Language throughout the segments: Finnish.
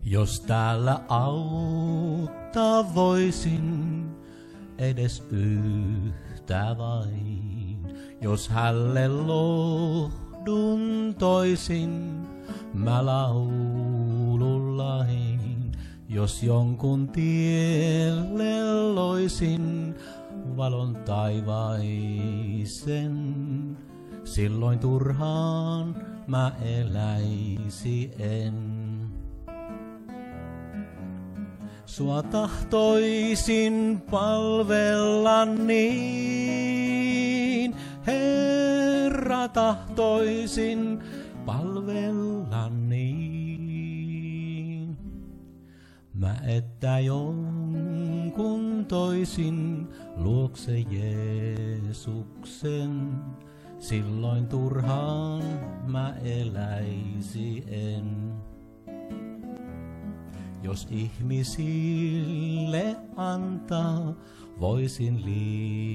Jos täällä auttaa voisin, edes yhtä vain. Jos hälle lohdun toisin, mä laulullain. Jos jonkun tielle loisin, valon taivaisen, silloin turhaan mä eläisi en. Sua tahtoisin palvella niin, Herra tahtoisin palvella niin. Mä että jonkun toisin luokse Jeesuksen, silloin turhaan mä eläisi en. Jos ihmisille antaa, voisin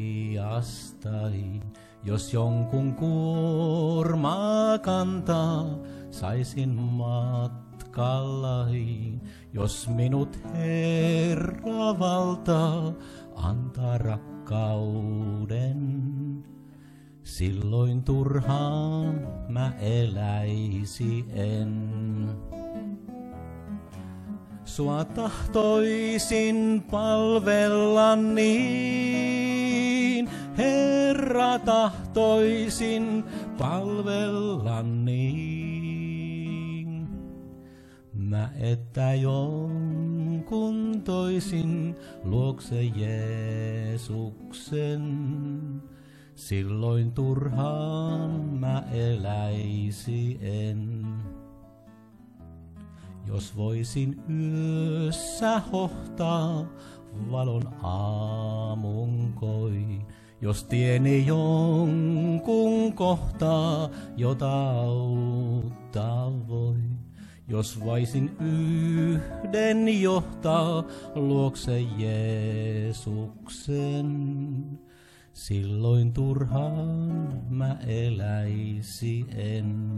liiastain. Jos jonkun kuormaa kantaa, saisin matkallain. Jos minut Herra valtaa, antaa rakkauden, silloin turhaan mä eläisi en. Sua tahtoisin palvella niin, Herra tahtoisin palvella niin. Mä että jonkun toisin luokse Jeesuksen, silloin turhaan mä eläisi en. Jos voisin yössä hohtaa valon aamunkoi, jos tieni jonkun kohtaa, jota auttaa voi. Jos voisin yhden johtaa luokse Jeesuksen, silloin turhaan mä eläisi en.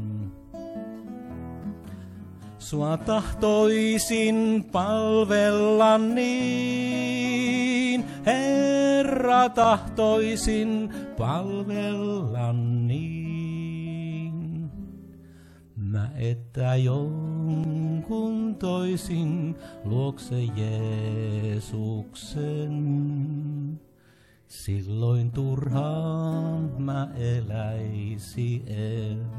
Sua tahtoisin palvella niin, Herra tahtoisin palvella niin. Mä että jonkun toisin luokse Jeesuksen, silloin turhaan mä eläisi en.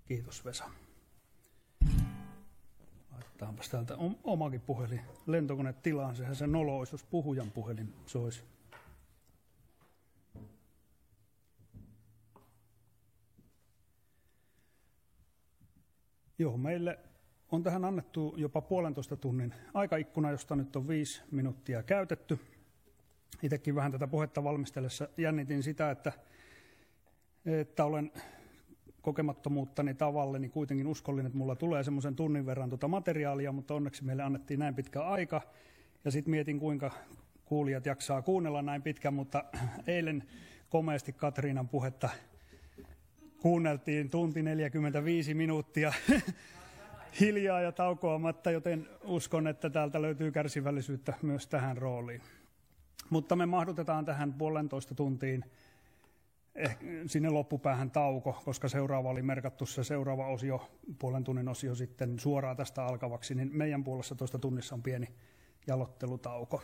Kiitos Vesa. Laitetaanpas täältä omakin puhelin lentokone tilaan. Sehän se nolo olisi, jos puhujan puhelin soisi. Joo, meille on tähän annettu jopa 1,5 tunnin aikaikkuna, josta nyt on 5 minuuttia käytetty. Itsekin vähän tätä puhetta valmistellessa jännitin sitä, että olen kokemattomuuttani tavalle, niin kuitenkin uskollinen, että mulla tulee semmoisen tunnin verran materiaalia, mutta onneksi meille annettiin näin pitkä aika. Ja sitten mietin, kuinka kuulijat jaksaa kuunnella näin pitkään, mutta eilen komeasti Katriinan puhetta kuunneltiin tunti 45 minuuttia hiljaa ja taukoamatta, joten uskon, että täältä löytyy kärsivällisyyttä myös tähän rooliin. Mutta me mahdutetaan tähän 1,5 tuntiin sinne loppupäähän tauko, koska seuraava oli merkattu se seuraava osio, 0,5 tunnin osio sitten suoraan tästä alkavaksi, niin meidän 1,5 tunnissa on pieni jalottelutauko.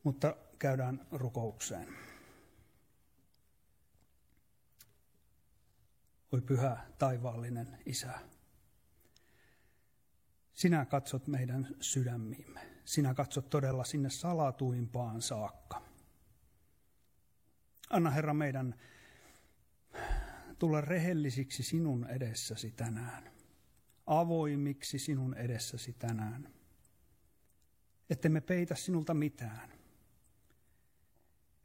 Mutta käydään rukoukseen. Oi pyhä taivaallinen Isä, sinä katsot meidän sydämiimme, sinä katsot todella sinne salatuimpaan saakka. Anna Herra meidän tulla rehellisiksi sinun edessäsi tänään, avoimiksi sinun edessäsi tänään, ettemme peitä sinulta mitään,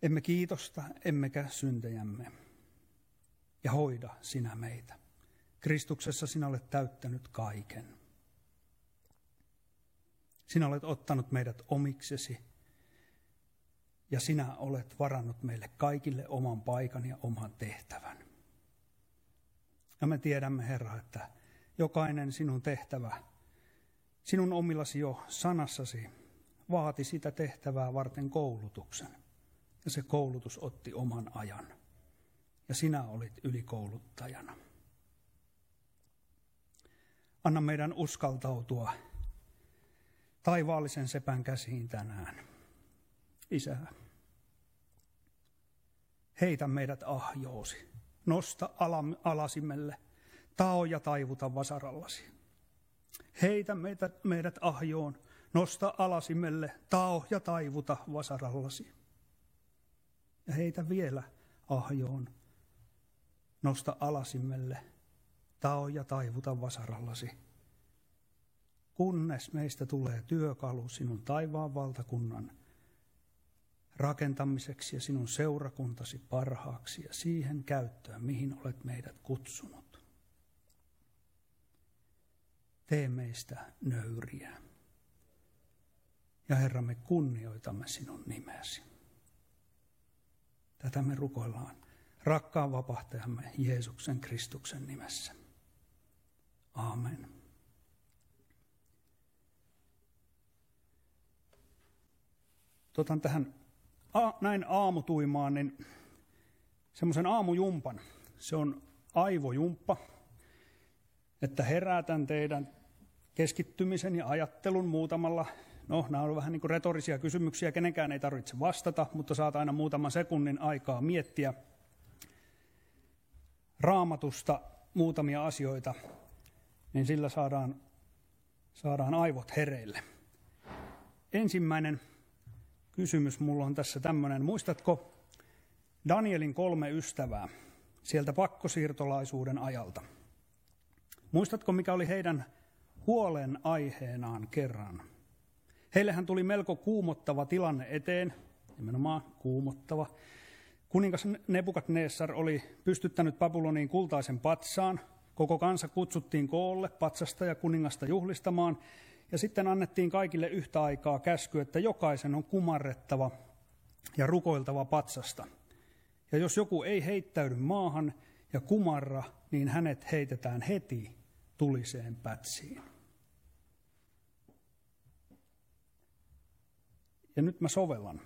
emme kiitosta, emmekä syntejämme, ja hoida sinä meitä. Kristuksessa sinä olet täyttänyt kaiken. Sinä olet ottanut meidät omiksesi, ja sinä olet varannut meille kaikille oman paikan ja oman tehtävän. Ja me tiedämme, Herra, että jokainen sinun tehtävä, sinun omillasi jo sanassasi, vaati sitä tehtävää varten koulutuksen. Ja se koulutus otti oman ajan. Ja sinä olit ylikouluttajana. Anna meidän uskaltautua taivaallisen sepän käsiin tänään. Isä, heitä meidät ahjoosi, nosta alasimelle, tao ja taivuta vasarallasi. Heitä meidät ahjoon, nosta alasimelle, tao ja taivuta vasarallasi. Ja heitä vielä ahjoon, nosta alasimelle, tao ja taivuta vasarallasi. Kunnes meistä tulee työkalu sinun taivaan valtakunnan rakentamiseksi ja sinun seurakuntasi parhaaksi ja siihen käyttöön, mihin olet meidät kutsunut. Tee meistä nöyriä. Ja Herra, me kunnioitamme sinun nimesi. Tätä me rukoillaan rakkaan vapahtajamme Jeesuksen Kristuksen nimessä. Aamen. Otan tähän näin aamutuimaan, niin semmoisen aamujumpan. Se on aivojumppa, että herätän teidän keskittymisen ja ajattelun muutamalla. No, nämä on vähän niin kuin retorisia kysymyksiä, kenenkään ei tarvitse vastata, mutta saat aina muutaman sekunnin aikaa miettiä Raamatusta muutamia asioita, niin sillä saadaan aivot hereille. Ensimmäinen kysymys mulla on tässä tämmöinen. Muistatko Danielin 3 ystävää sieltä pakkosiirtolaisuuden ajalta? Muistatko, mikä oli heidän huolen aiheenaan kerran? Heillehän tuli melko kuumottava tilanne eteen, nimenomaan kuumottava. Kuningas Nebukadnessar oli pystyttänyt Babyloniin kultaisen patsaan. Koko kansa kutsuttiin koolle patsasta ja kuningasta juhlistamaan. Ja sitten annettiin kaikille yhtä aikaa käsky, että jokaisen on kumarrettava ja rukoiltava patsasta. Ja jos joku ei heittäydy maahan ja kumarra, niin hänet heitetään heti tuliseen pätsiin. Ja nyt mä sovellan,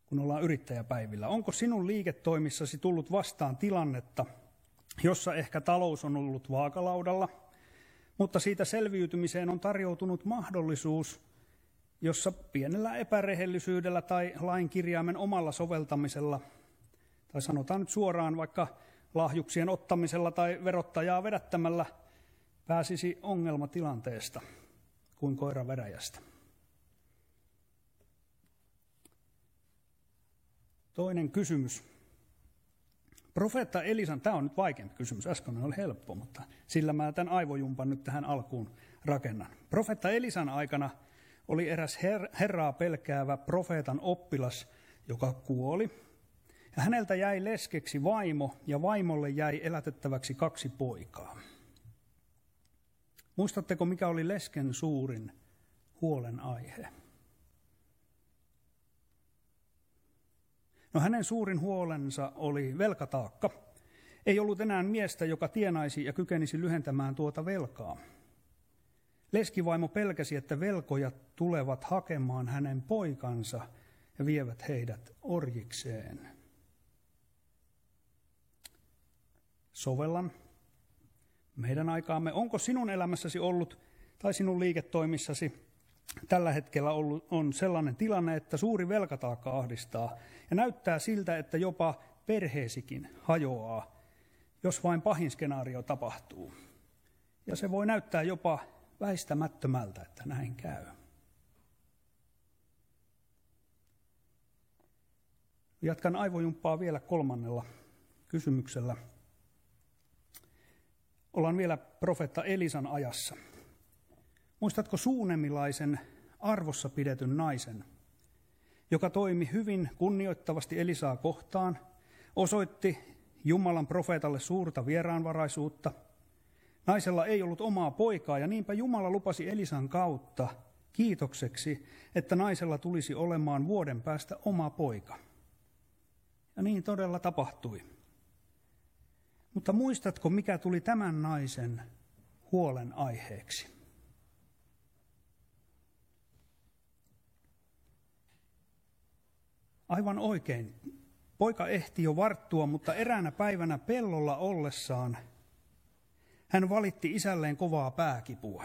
kun ollaan yrittäjäpäivillä. Onko sinun liiketoimissasi tullut vastaan tilannetta, jossa ehkä talous on ollut vaakalaudalla, mutta siitä selviytymiseen on tarjoutunut mahdollisuus, jossa pienellä epärehellisyydellä tai lain kirjaimen omalla soveltamisella, tai sanotaan nyt suoraan vaikka lahjuksien ottamisella tai verottajaa vedättämällä, pääsisi ongelmatilanteesta kuin koira veräjästä. Toinen kysymys. Profeetta Elisan, tämä on nyt vaikeampi kysymys, äsken oli helppo, mutta sillä mä tämän aivojumpan nyt tähän alkuun rakennan. Profeetta Elisan aikana oli eräs Herraa pelkäävä profeetan oppilas, joka kuoli. Ja häneltä jäi leskeksi vaimo ja vaimolle jäi elätettäväksi 2 poikaa. Muistatteko, mikä oli lesken suurin huolenaihe? No, hänen suurin huolensa oli velkataakka. Ei ollut enää miestä, joka tienaisi ja kykenisi lyhentämään tuota velkaa. Leskivaimo pelkäsi, että velkojat tulevat hakemaan hänen poikansa ja vievät heidät orjikseen. Sovellan meidän aikaamme. Onko sinun elämässäsi ollut tai sinun liiketoimissasi tällä hetkellä on sellainen tilanne, että suuri velkataakka ahdistaa ja näyttää siltä, että jopa perheesikin hajoaa, jos vain pahin skenaario tapahtuu. Ja se voi näyttää jopa väistämättömältä, että näin käy. Jatkan aivojumppaa vielä 3. kysymyksellä. Ollaan vielä profeetta Elisan ajassa. Muistatko suunemilaisen arvossa pidetyn naisen, joka toimi hyvin kunnioittavasti Elisaa kohtaan, osoitti Jumalan profeetalle suurta vieraanvaraisuutta. Naisella ei ollut omaa poikaa ja niinpä Jumala lupasi Elisan kautta kiitokseksi, että naisella tulisi olemaan vuoden päästä oma poika. Ja niin todella tapahtui. Mutta muistatko, mikä tuli tämän naisen huolen aiheeksi? Aivan oikein. Poika ehti jo varttua, mutta eräänä päivänä pellolla ollessaan hän valitti isälleen kovaa pääkipua.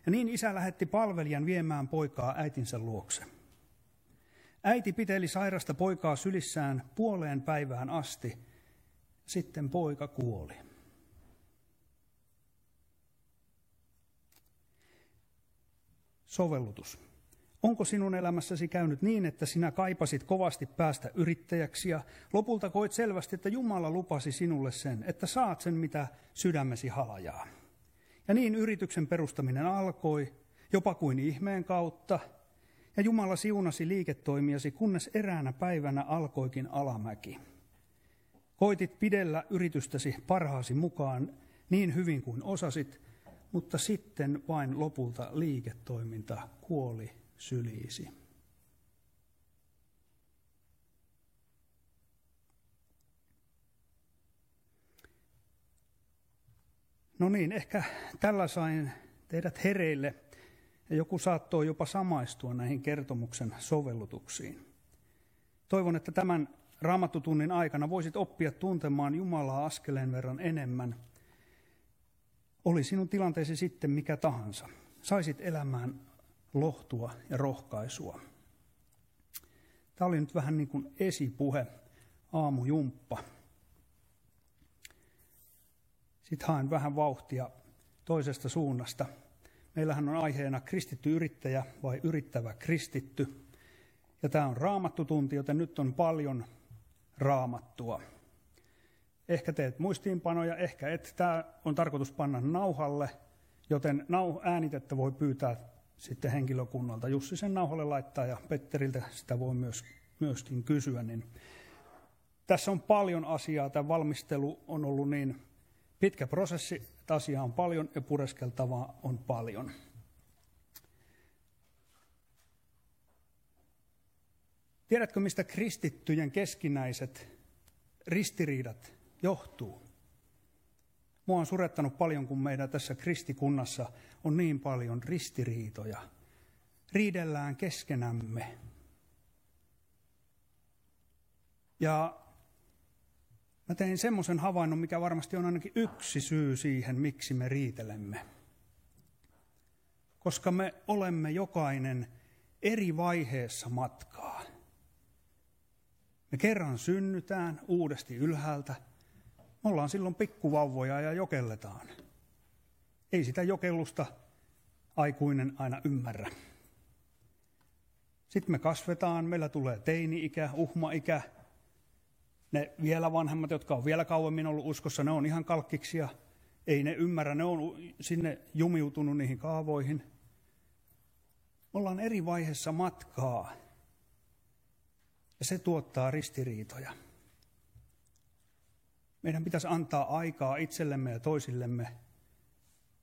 Ja niin isä lähetti palvelijan viemään poikaa äitinsä luokse. Äiti piteli sairasta poikaa sylissään puoleen päivään asti. Sitten poika kuoli. Sovellutus. Onko sinun elämässäsi käynyt niin, että sinä kaipasit kovasti päästä yrittäjäksi ja lopulta koit selvästi, että Jumala lupasi sinulle sen, että saat sen, mitä sydämesi halajaa. Ja niin yrityksen perustaminen alkoi, jopa kuin ihmeen kautta, ja Jumala siunasi liiketoimiasi, kunnes eräänä päivänä alkoikin alamäki. Koitit pidellä yritystäsi parhaasi mukaan niin hyvin kuin osasit, mutta sitten vain lopulta liiketoiminta kuoli syliisi. No niin, ehkä tällä sain teidät hereille ja joku saattoi jopa samaistua näihin kertomuksen sovellutuksiin. Toivon, että tämän Raamattutunnin aikana voisit oppia tuntemaan Jumalaa askeleen verran enemmän. Oli sinun tilanteesi sitten mikä tahansa. Saisit elämään lohtua ja rohkaisua. Tämä oli nyt vähän niin kuin esipuhe, aamujumppa. Sitten haen vähän vauhtia toisesta suunnasta. Meillähän on aiheena kristitty yrittäjä vai yrittävä kristitty. Ja tämä on raamattutunti, joten nyt on paljon raamattua. Ehkä teet muistiinpanoja, ehkä et. Tämä on tarkoitus panna nauhalle, joten äänitettä voi pyytää sitten henkilökunnalta. Jussi sen nauhalle laittaa ja Petteriltä sitä voi myöskin kysyä. Niin tässä on paljon asiaa. Tämä valmistelu on ollut niin pitkä prosessi, että asiaa on paljon ja pureskeltavaa on paljon. Tiedätkö, mistä kristittyjen keskinäiset ristiriidat johtuu? Mua on surettanut paljon, kun meidän tässä kristikunnassa on niin paljon ristiriitoja. Riidellään keskenämme. Ja mä tein semmoisen havainnon, mikä varmasti on ainakin yksi syy siihen, miksi me riitelemme. Koska me olemme jokainen eri vaiheessa matkaa. Me kerran synnytään uudesti ylhäältä. Me ollaan silloin pikkuvauvoja ja jokelletaan. Ei sitä jokellusta aikuinen aina ymmärrä. Sitten me kasvetaan, meillä tulee teini-ikä, uhma-ikä. Ne vielä vanhemmat, jotka on vielä kauemmin ollut uskossa, ne on ihan kalkkiksia. Ei ne ymmärrä, ne on sinne jumiutunut niihin kaavoihin. Me ollaan eri vaiheessa matkaa. Ja se tuottaa ristiriitoja. Meidän pitäisi antaa aikaa itsellemme ja toisillemme,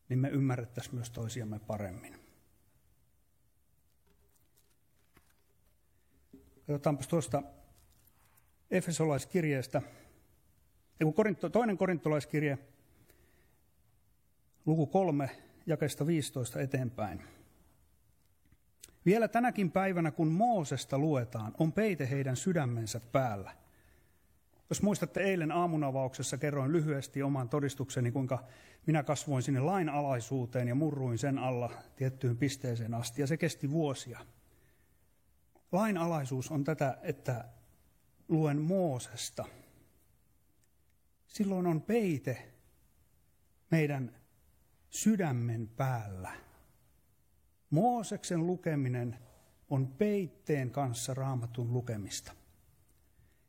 niin me ymmärrettäisiin myös toisiamme paremmin. Katsotaanpas tuosta Efesolaiskirjeestä, toinen korintolaiskirje, luku 3, jakeesta 15 eteenpäin. Vielä tänäkin päivänä, kun Moosesta luetaan, on peite heidän sydämensä päällä. Jos muistatte, eilen aamunavauksessa kerroin lyhyesti oman todistukseni, kuinka minä kasvoin sinne lainalaisuuteen ja murruin sen alla tiettyyn pisteeseen asti, ja se kesti vuosia. Lainalaisuus on tätä, että luen Moosesta. Silloin on peite meidän sydämen päällä. Mooseksen lukeminen on peitteen kanssa Raamatun lukemista.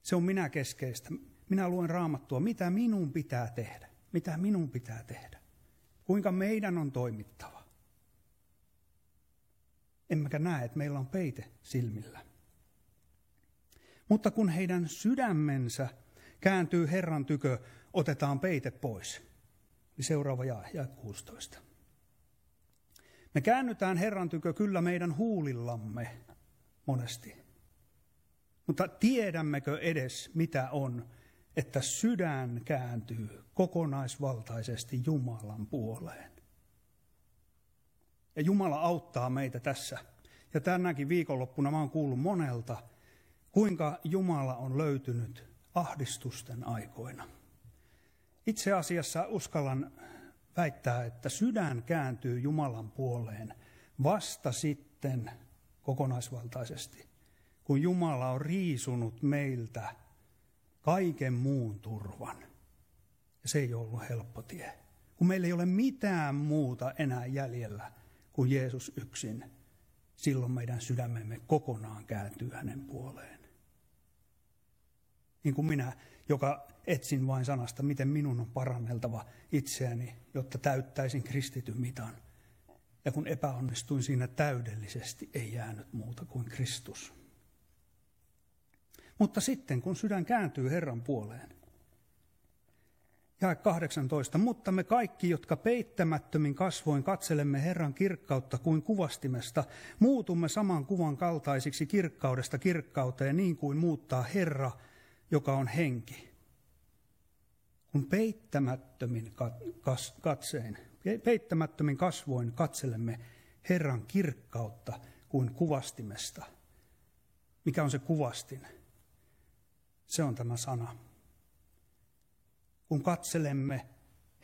Se on minäkeskeistä. Minä luen Raamattua. Mitä minun pitää tehdä? Mitä minun pitää tehdä? Kuinka meidän on toimittava? Emmekä näe, että meillä on peite silmillä. Mutta kun heidän sydämensä kääntyy Herran tykö, otetaan peite pois. Seuraava jae 16. Me käännytään Herran tykö kyllä meidän huulillamme monesti. Mutta tiedämmekö edes, mitä on, että sydän kääntyy kokonaisvaltaisesti Jumalan puoleen? Ja Jumala auttaa meitä tässä. Ja tänäkin viikonloppuna mä oon kuullut monelta, kuinka Jumala on löytynyt ahdistusten aikoina. Itse asiassa uskallan väittää, että sydän kääntyy Jumalan puoleen vasta sitten kokonaisvaltaisesti, kun Jumala on riisunut meiltä kaiken muun turvan. Ja se ei ole ollut helppo tie, kun meillä ei ole mitään muuta enää jäljellä kuin Jeesus yksin. Silloin meidän sydämemme kokonaan kääntyy hänen puoleen. Niin kuin minä, joka etsin vain sanasta, miten minun on paranneltava itseäni, jotta täyttäisin kristityn mitan. Ja kun epäonnistuin siinä täydellisesti, ei jäänyt muuta kuin Kristus. Mutta sitten, kun sydän kääntyy Herran puoleen, jae 18, mutta me kaikki, jotka peittämättömin kasvoin katselemme Herran kirkkautta kuin kuvastimesta, muutumme saman kuvan kaltaisiksi kirkkaudesta kirkkauteen niin kuin muuttaa Herra, joka on henki. Kun peittämättömin kasvoin katselemme Herran kirkkautta kuin kuvastimesta. Mikä on se kuvastin? Se on tämä sana. Kun katselemme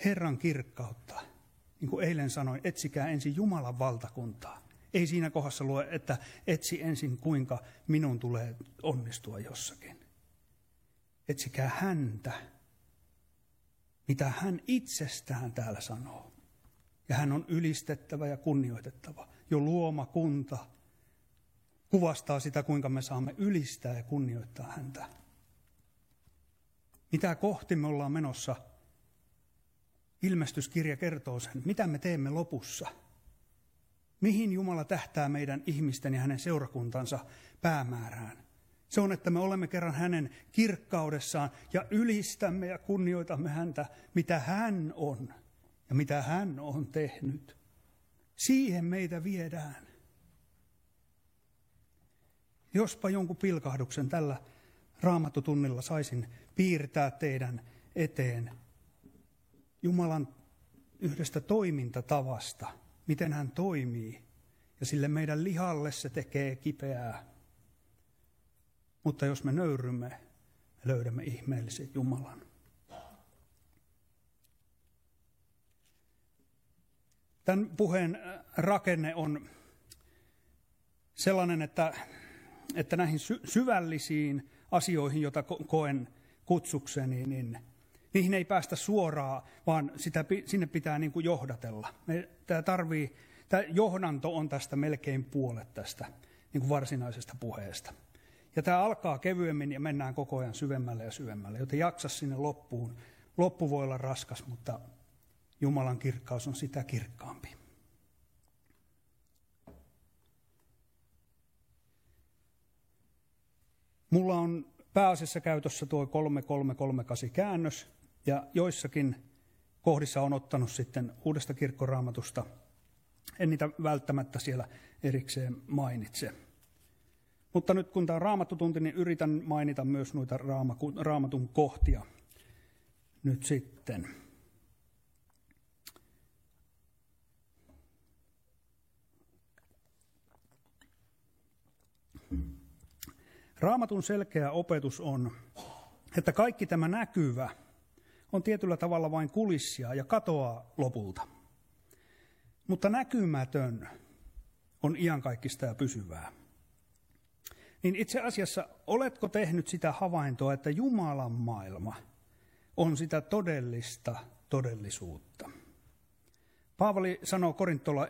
Herran kirkkautta, niin kuin eilen sanoin, etsikää ensin Jumalan valtakuntaa. Ei siinä kohdassa lue, että etsi ensin kuinka minun tulee onnistua jossakin. Etsikää häntä, mitä hän itsestään täällä sanoo. Ja hän on ylistettävä ja kunnioitettava. Jo luoma kunta kuvastaa sitä, kuinka me saamme ylistää ja kunnioittaa häntä. Mitä kohti me ollaan menossa? Ilmestyskirja kertoo sen, mitä me teemme lopussa. Mihin Jumala tähtää meidän ihmisten ja hänen seurakuntansa päämäärään? Se on, että me olemme kerran hänen kirkkaudessaan ja ylistämme ja kunnioitamme häntä, mitä hän on ja mitä hän on tehnyt. Siihen meitä viedään. Jospa jonkun pilkahduksen tällä Raamattutunnilla saisin piirtää teidän eteen Jumalan yhdestä toimintatavasta, miten hän toimii, ja sille meidän lihalle se tekee kipeää. Mutta jos me nöyrymme, me löydämme ihmeellisen Jumalan. Tämän puheen rakenne on sellainen, että näihin syvällisiin asioihin, joita koen kutsukseni, niin niihin ei päästä suoraan, vaan sinne pitää niin kuin johdatella. Tämä johdanto on tästä melkein puolet tästä niin kuin varsinaisesta puheesta. Ja tämä alkaa kevyemmin ja mennään koko ajan syvemmälle ja syvemmälle, joten jaksa sinne loppuun. Loppu voi olla raskas, mutta Jumalan kirkkaus on sitä kirkkaampi. Mulla on pääasiassa käytössä tuo 3338 käännös, ja joissakin kohdissa on ottanut sitten Uudesta kirkkoraamatusta. En niitä välttämättä siellä erikseen mainitse. Mutta nyt kun tämä on raamattutunti, niin yritän mainita myös noita raamatun kohtia nyt sitten. Raamatun selkeä opetus on, että kaikki tämä näkyvä on tietyllä tavalla vain kulissia ja katoaa lopulta. Mutta näkymätön on iankaikkista ja pysyvää. Niin itse asiassa, oletko tehnyt sitä havaintoa, että Jumalan maailma on sitä todellista todellisuutta? Paavali sanoo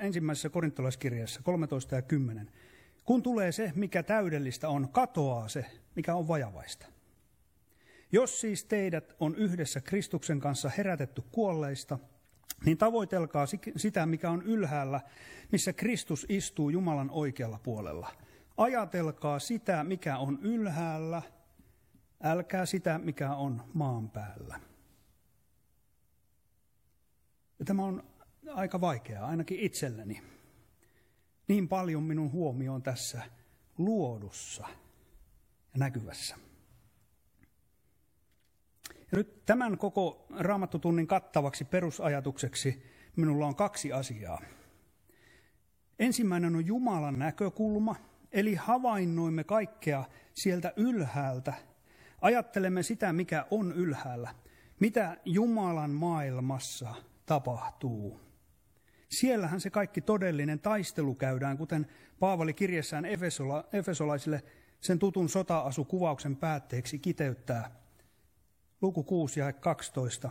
ensimmäisessä korintolaiskirjassa 13 ja 10. Kun tulee se, mikä täydellistä on, katoaa se, mikä on vajavaista. Jos siis teidät on yhdessä Kristuksen kanssa herätetty kuolleista, niin tavoitelkaa sitä, mikä on ylhäällä, missä Kristus istuu Jumalan oikealla puolella. Ajatelkaa sitä, mikä on ylhäällä, älkää sitä, mikä on maan päällä. Ja tämä on aika vaikeaa, ainakin itselleni. niin paljon minun huomio on tässä luodussa ja näkyvässä. Ja nyt tämän koko Raamattutunnin kattavaksi perusajatukseksi minulla on 2 asiaa. Ensimmäinen on Jumalan näkökulma, eli havainnoimme kaikkea sieltä ylhäältä. Ajattelemme sitä, mikä on ylhäällä, mitä Jumalan maailmassa tapahtuu. Siellähän se kaikki todellinen taistelu käydään, kuten Paavali kirjassaan Efesolaisille sen tutun sota-asukuvauksen päätteeksi kiteyttää. Luku 6 ja 12.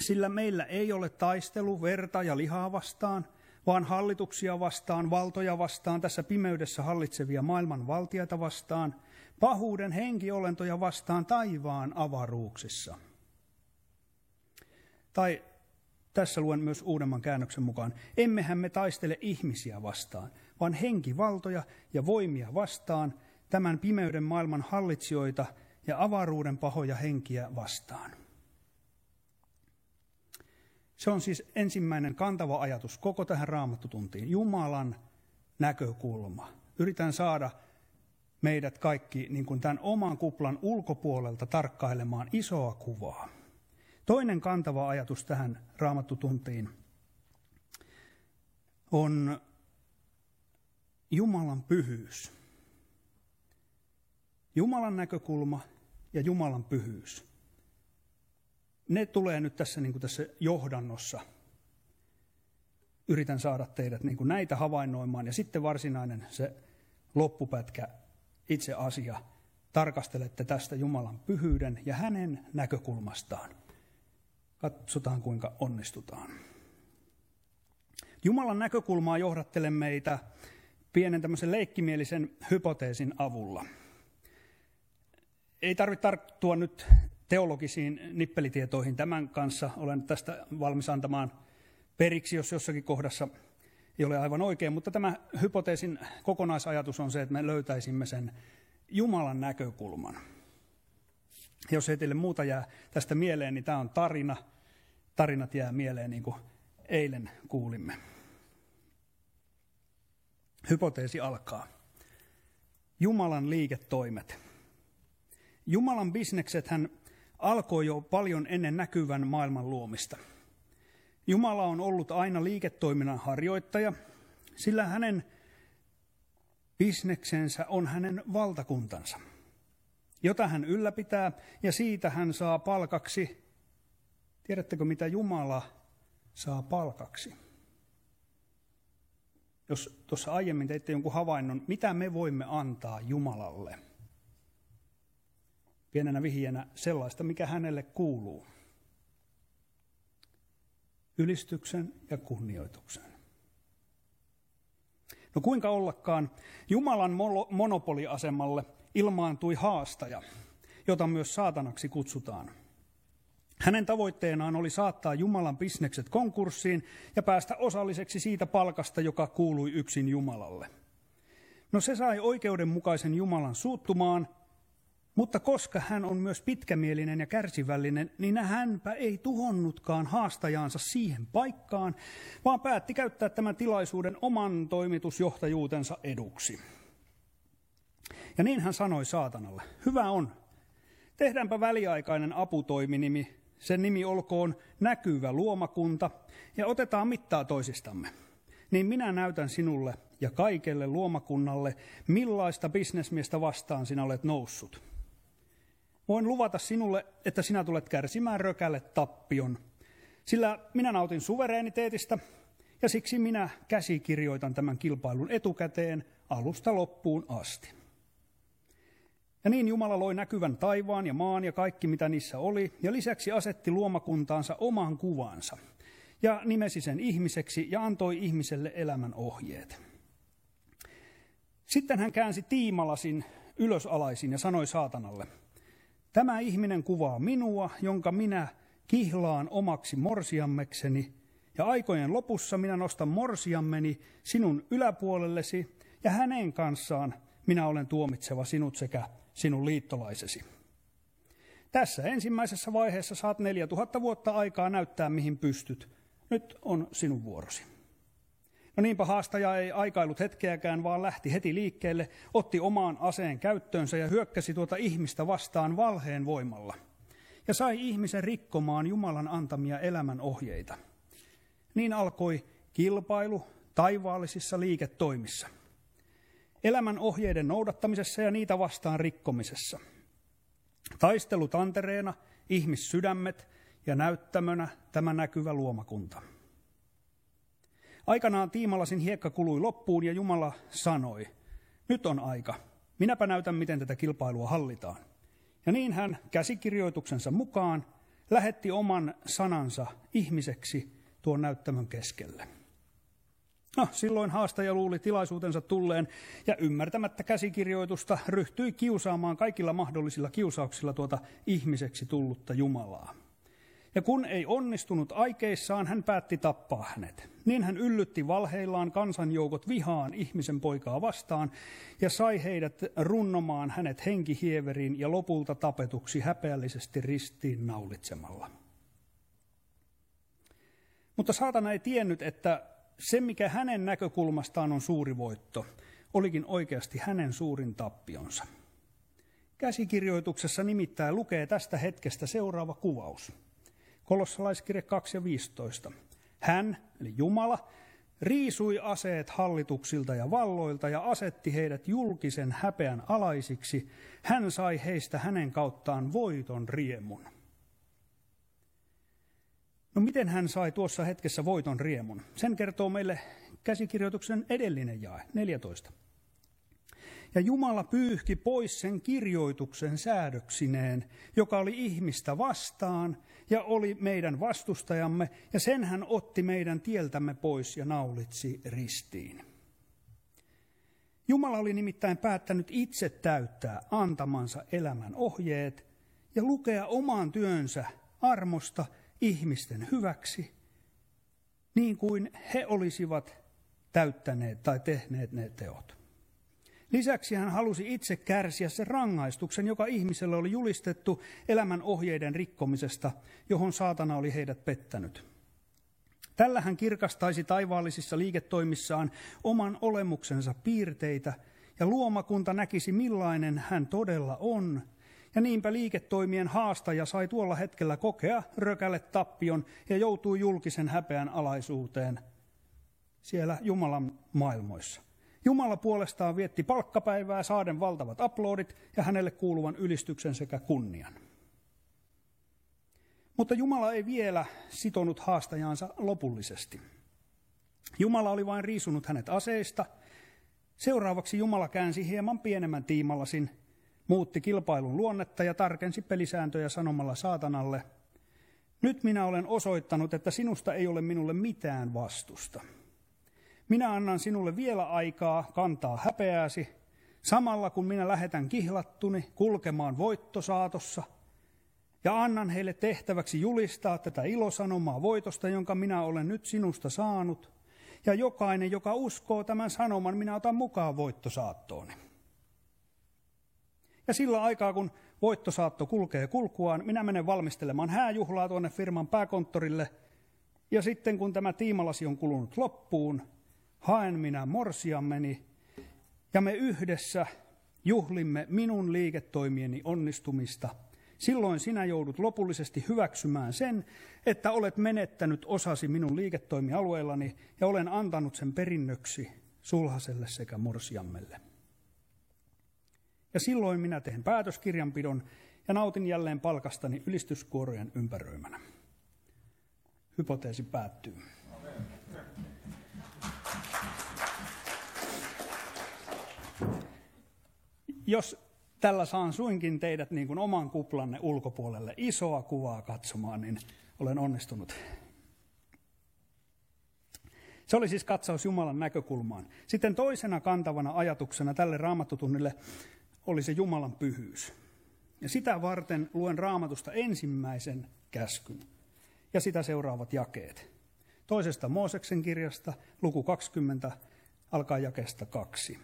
Sillä meillä ei ole taistelu verta ja lihaa vastaan, vaan hallituksia vastaan, valtoja vastaan, tässä pimeydessä hallitsevia maailman valtiaita vastaan, pahuuden henkiolentoja vastaan taivaan avaruuksissa. Tai tässä luen myös uudemman käännöksen mukaan. Emmehän me taistele ihmisiä vastaan, vaan henkivaltoja ja voimia vastaan, tämän pimeyden maailman hallitsijoita ja avaruuden pahoja henkiä vastaan. Se on siis ensimmäinen kantava ajatus koko tähän Raamattutuntiin. Jumalan näkökulma. Yritän saada meidät kaikki niin kuin tämän oman kuplan ulkopuolelta tarkkailemaan isoa kuvaa. Toinen kantava ajatus tähän Raamattutuntiin on Jumalan pyhyys. Jumalan näkökulma ja Jumalan pyhyys. Ne tulee nyt tässä, niin kuin tässä johdannossa. Yritän saada teidät niin kuin näitä havainnoimaan ja sitten varsinainen se loppupätkä, itse asia. Tarkastelette tästä Jumalan pyhyyden ja hänen näkökulmastaan. Katsotaan, kuinka onnistutaan. Jumalan näkökulmaa johdattelen meitä pienen tämmöisen leikkimielisen hypoteesin avulla. Ei tarvitse tarttua nyt teologisiin nippelitietoihin tämän kanssa. Olen tästä valmis antamaan periksi, jos jossakin kohdassa ei ole aivan oikein. Mutta tämä hypoteesin kokonaisajatus on se, että me löytäisimme sen Jumalan näkökulman. Jos ei teille muuta jää tästä mieleen, niin tämä on tarina. Tarinat jää mieleen, niin kuin eilen kuulimme. Hypoteesi alkaa. Jumalan liiketoimet. Jumalan bisneksethän alkoi jo paljon ennen näkyvän maailman luomista. Jumala on ollut aina liiketoiminnan harjoittaja, sillä hänen bisneksensä on hänen valtakuntansa, jota hän ylläpitää, ja siitä hän saa palkaksi. Tiedättekö, mitä Jumala saa palkaksi? Jos tuossa aiemmin teitte jonkun havainnon, mitä me voimme antaa Jumalalle? Pienenä vihjeenä sellaista, mikä hänelle kuuluu. Ylistyksen ja kunnioituksen. No kuinka ollakaan, Jumalan monopoliasemalle ilmaantui haastaja, jota myös saatanaksi kutsutaan. Hänen tavoitteenaan oli saattaa Jumalan bisnekset konkurssiin ja päästä osalliseksi siitä palkasta, joka kuului yksin Jumalalle. No se sai oikeudenmukaisen Jumalan suuttumaan, mutta koska hän on myös pitkämielinen ja kärsivällinen, niin hänpä ei tuhonnutkaan haastajaansa siihen paikkaan, vaan päätti käyttää tämän tilaisuuden oman toimitusjohtajuutensa eduksi. Ja niin hän sanoi saatanalle, hyvä on, tehdäänpä väliaikainen aputoiminimi, sen nimi olkoon näkyvä luomakunta, ja otetaan mittaa toisistamme. Niin minä näytän sinulle ja kaikelle luomakunnalle, millaista bisnesmiestä vastaan sinä olet noussut. Voin luvata sinulle, että sinä tulet kärsimään rökälle tappion, sillä minä nautin suvereeniteetistä, ja siksi minä käsikirjoitan tämän kilpailun etukäteen alusta loppuun asti. Ja niin Jumala loi näkyvän taivaan ja maan ja kaikki, mitä niissä oli, ja lisäksi asetti luomakuntaansa oman kuvansa, ja nimesi sen ihmiseksi ja antoi ihmiselle elämän ohjeet. Sitten hän käänsi tiimalasin ylösalaisin ja sanoi saatanalle, tämä ihminen kuvaa minua, jonka minä kihlaan omaksi morsiammekseni, ja aikojen lopussa minä nostan morsiammeni sinun yläpuolellesi, ja hänen kanssaan minä olen tuomitseva sinut sekä sinun liittolaisesi. Tässä ensimmäisessä vaiheessa saat 4000 vuotta aikaa näyttää, mihin pystyt. Nyt on sinun vuorosi. No niinpä haastaja ei aikailut hetkeäkään, vaan lähti heti liikkeelle, otti omaan aseen käyttöönsä ja hyökkäsi tuota ihmistä vastaan valheen voimalla. Ja sai ihmisen rikkomaan Jumalan antamia elämän ohjeita. Niin alkoi kilpailu taivaallisissa liiketoimissa. Elämän ohjeiden noudattamisessa ja niitä vastaan rikkomisessa. Taistelu tantereena, ihmissydämet ja näyttämönä tämä näkyvä luomakunta. Aikanaan tiimalasin hiekka kului loppuun ja Jumala sanoi, nyt on aika, minäpä näytän miten tätä kilpailua hallitaan. Ja niin hän käsikirjoituksensa mukaan lähetti oman sanansa ihmiseksi tuon näyttämön keskelle. No, silloin haastaja luuli tilaisuutensa tulleen ja ymmärtämättä käsikirjoitusta ryhtyi kiusaamaan kaikilla mahdollisilla kiusauksilla tuota ihmiseksi tullutta Jumalaa. Ja kun ei onnistunut aikeissaan, hän päätti tappaa hänet. Niin hän yllytti valheillaan kansanjoukot vihaan ihmisen poikaa vastaan ja sai heidät runnomaan hänet henkihieveriin ja lopulta tapetuksi häpeällisesti ristiin naulitsemalla. Mutta saatana ei tiennyt, että se, mikä hänen näkökulmastaan on suuri voitto, olikin oikeasti hänen suurin tappionsa. Käsikirjoituksessa nimittäin lukee tästä hetkestä seuraava kuvaus. Kolossalaiskirje 2:15. Hän, eli Jumala, riisui aseet hallituksilta ja valloilta ja asetti heidät julkisen häpeän alaisiksi. Hän sai heistä hänen kauttaan voiton riemun. No miten hän sai tuossa hetkessä voiton riemun? Sen kertoo meille käsikirjoituksen edellinen jae, 14. Ja Jumala pyyhki pois sen kirjoituksen säädöksineen, joka oli ihmistä vastaan ja oli meidän vastustajamme, ja sen hän otti meidän tieltämme pois ja naulitsi ristiin. Jumala oli nimittäin päättänyt itse täyttää antamansa elämän ohjeet ja lukea oman työnsä armosta ihmisten hyväksi, niin kuin he olisivat täyttäneet tai tehneet ne teot. Lisäksi hän halusi itse kärsiä sen rangaistuksen, joka ihmiselle oli julistettu elämän ohjeiden rikkomisesta, johon saatana oli heidät pettänyt. Tällä hän kirkastaisi taivaallisissa liiketoimissaan oman olemuksensa piirteitä, ja luomakunta näkisi millainen hän todella on. Ja niinpä liiketoimien haastaja sai tuolla hetkellä kokea rökälle tappion ja joutui julkisen häpeän alaisuuteen siellä Jumalan maailmoissa. Jumala puolestaan vietti palkkapäivää saaden valtavat aplodit ja hänelle kuuluvan ylistyksen sekä kunnian. Mutta Jumala ei vielä sitonut haastajaansa lopullisesti. Jumala oli vain riisunut hänet aseista. Seuraavaksi Jumala käänsi hieman pienemmän tiimalasin, muutti kilpailun luonnetta ja tarkensi pelisääntöjä sanomalla saatanalle, nyt minä olen osoittanut, että sinusta ei ole minulle mitään vastusta. Minä annan sinulle vielä aikaa kantaa häpeääsi, samalla kun minä lähetän kihlattuni kulkemaan voittosaatossa, ja annan heille tehtäväksi julistaa tätä ilosanomaa voitosta, jonka minä olen nyt sinusta saanut, ja jokainen, joka uskoo tämän sanoman, minä otan mukaan voittosaattooni. Ja sillä aikaa, kun voittosaatto kulkee kulkuaan, minä menen valmistelemaan hääjuhlaa tuonne firman pääkonttorille, ja sitten kun tämä tiimalasi on kulunut loppuun, haen minä morsiammeni, ja me yhdessä juhlimme minun liiketoimieni onnistumista. Silloin sinä joudut lopullisesti hyväksymään sen, että olet menettänyt osasi minun liiketoimialueellani, ja olen antanut sen perinnöksi sulhaselle sekä morsiammelle. Ja silloin minä teen päätöskirjanpidon ja nautin jälleen palkastani ylistyskuorojen ympäröimänä. Hypoteesi päättyy. Jos tällä saan suinkin teidät niin kuin oman kuplanne ulkopuolelle isoa kuvaa katsomaan, niin olen onnistunut. Se oli siis katsaus Jumalan näkökulmaan. Sitten toisena kantavana ajatuksena tälle raamattutunnille oli se Jumalan pyhyys. Ja sitä varten luen Raamatusta ensimmäisen käskyn ja sitä seuraavat jakeet. Toisesta Mooseksen kirjasta, luku 20, alkaa jakeesta 2.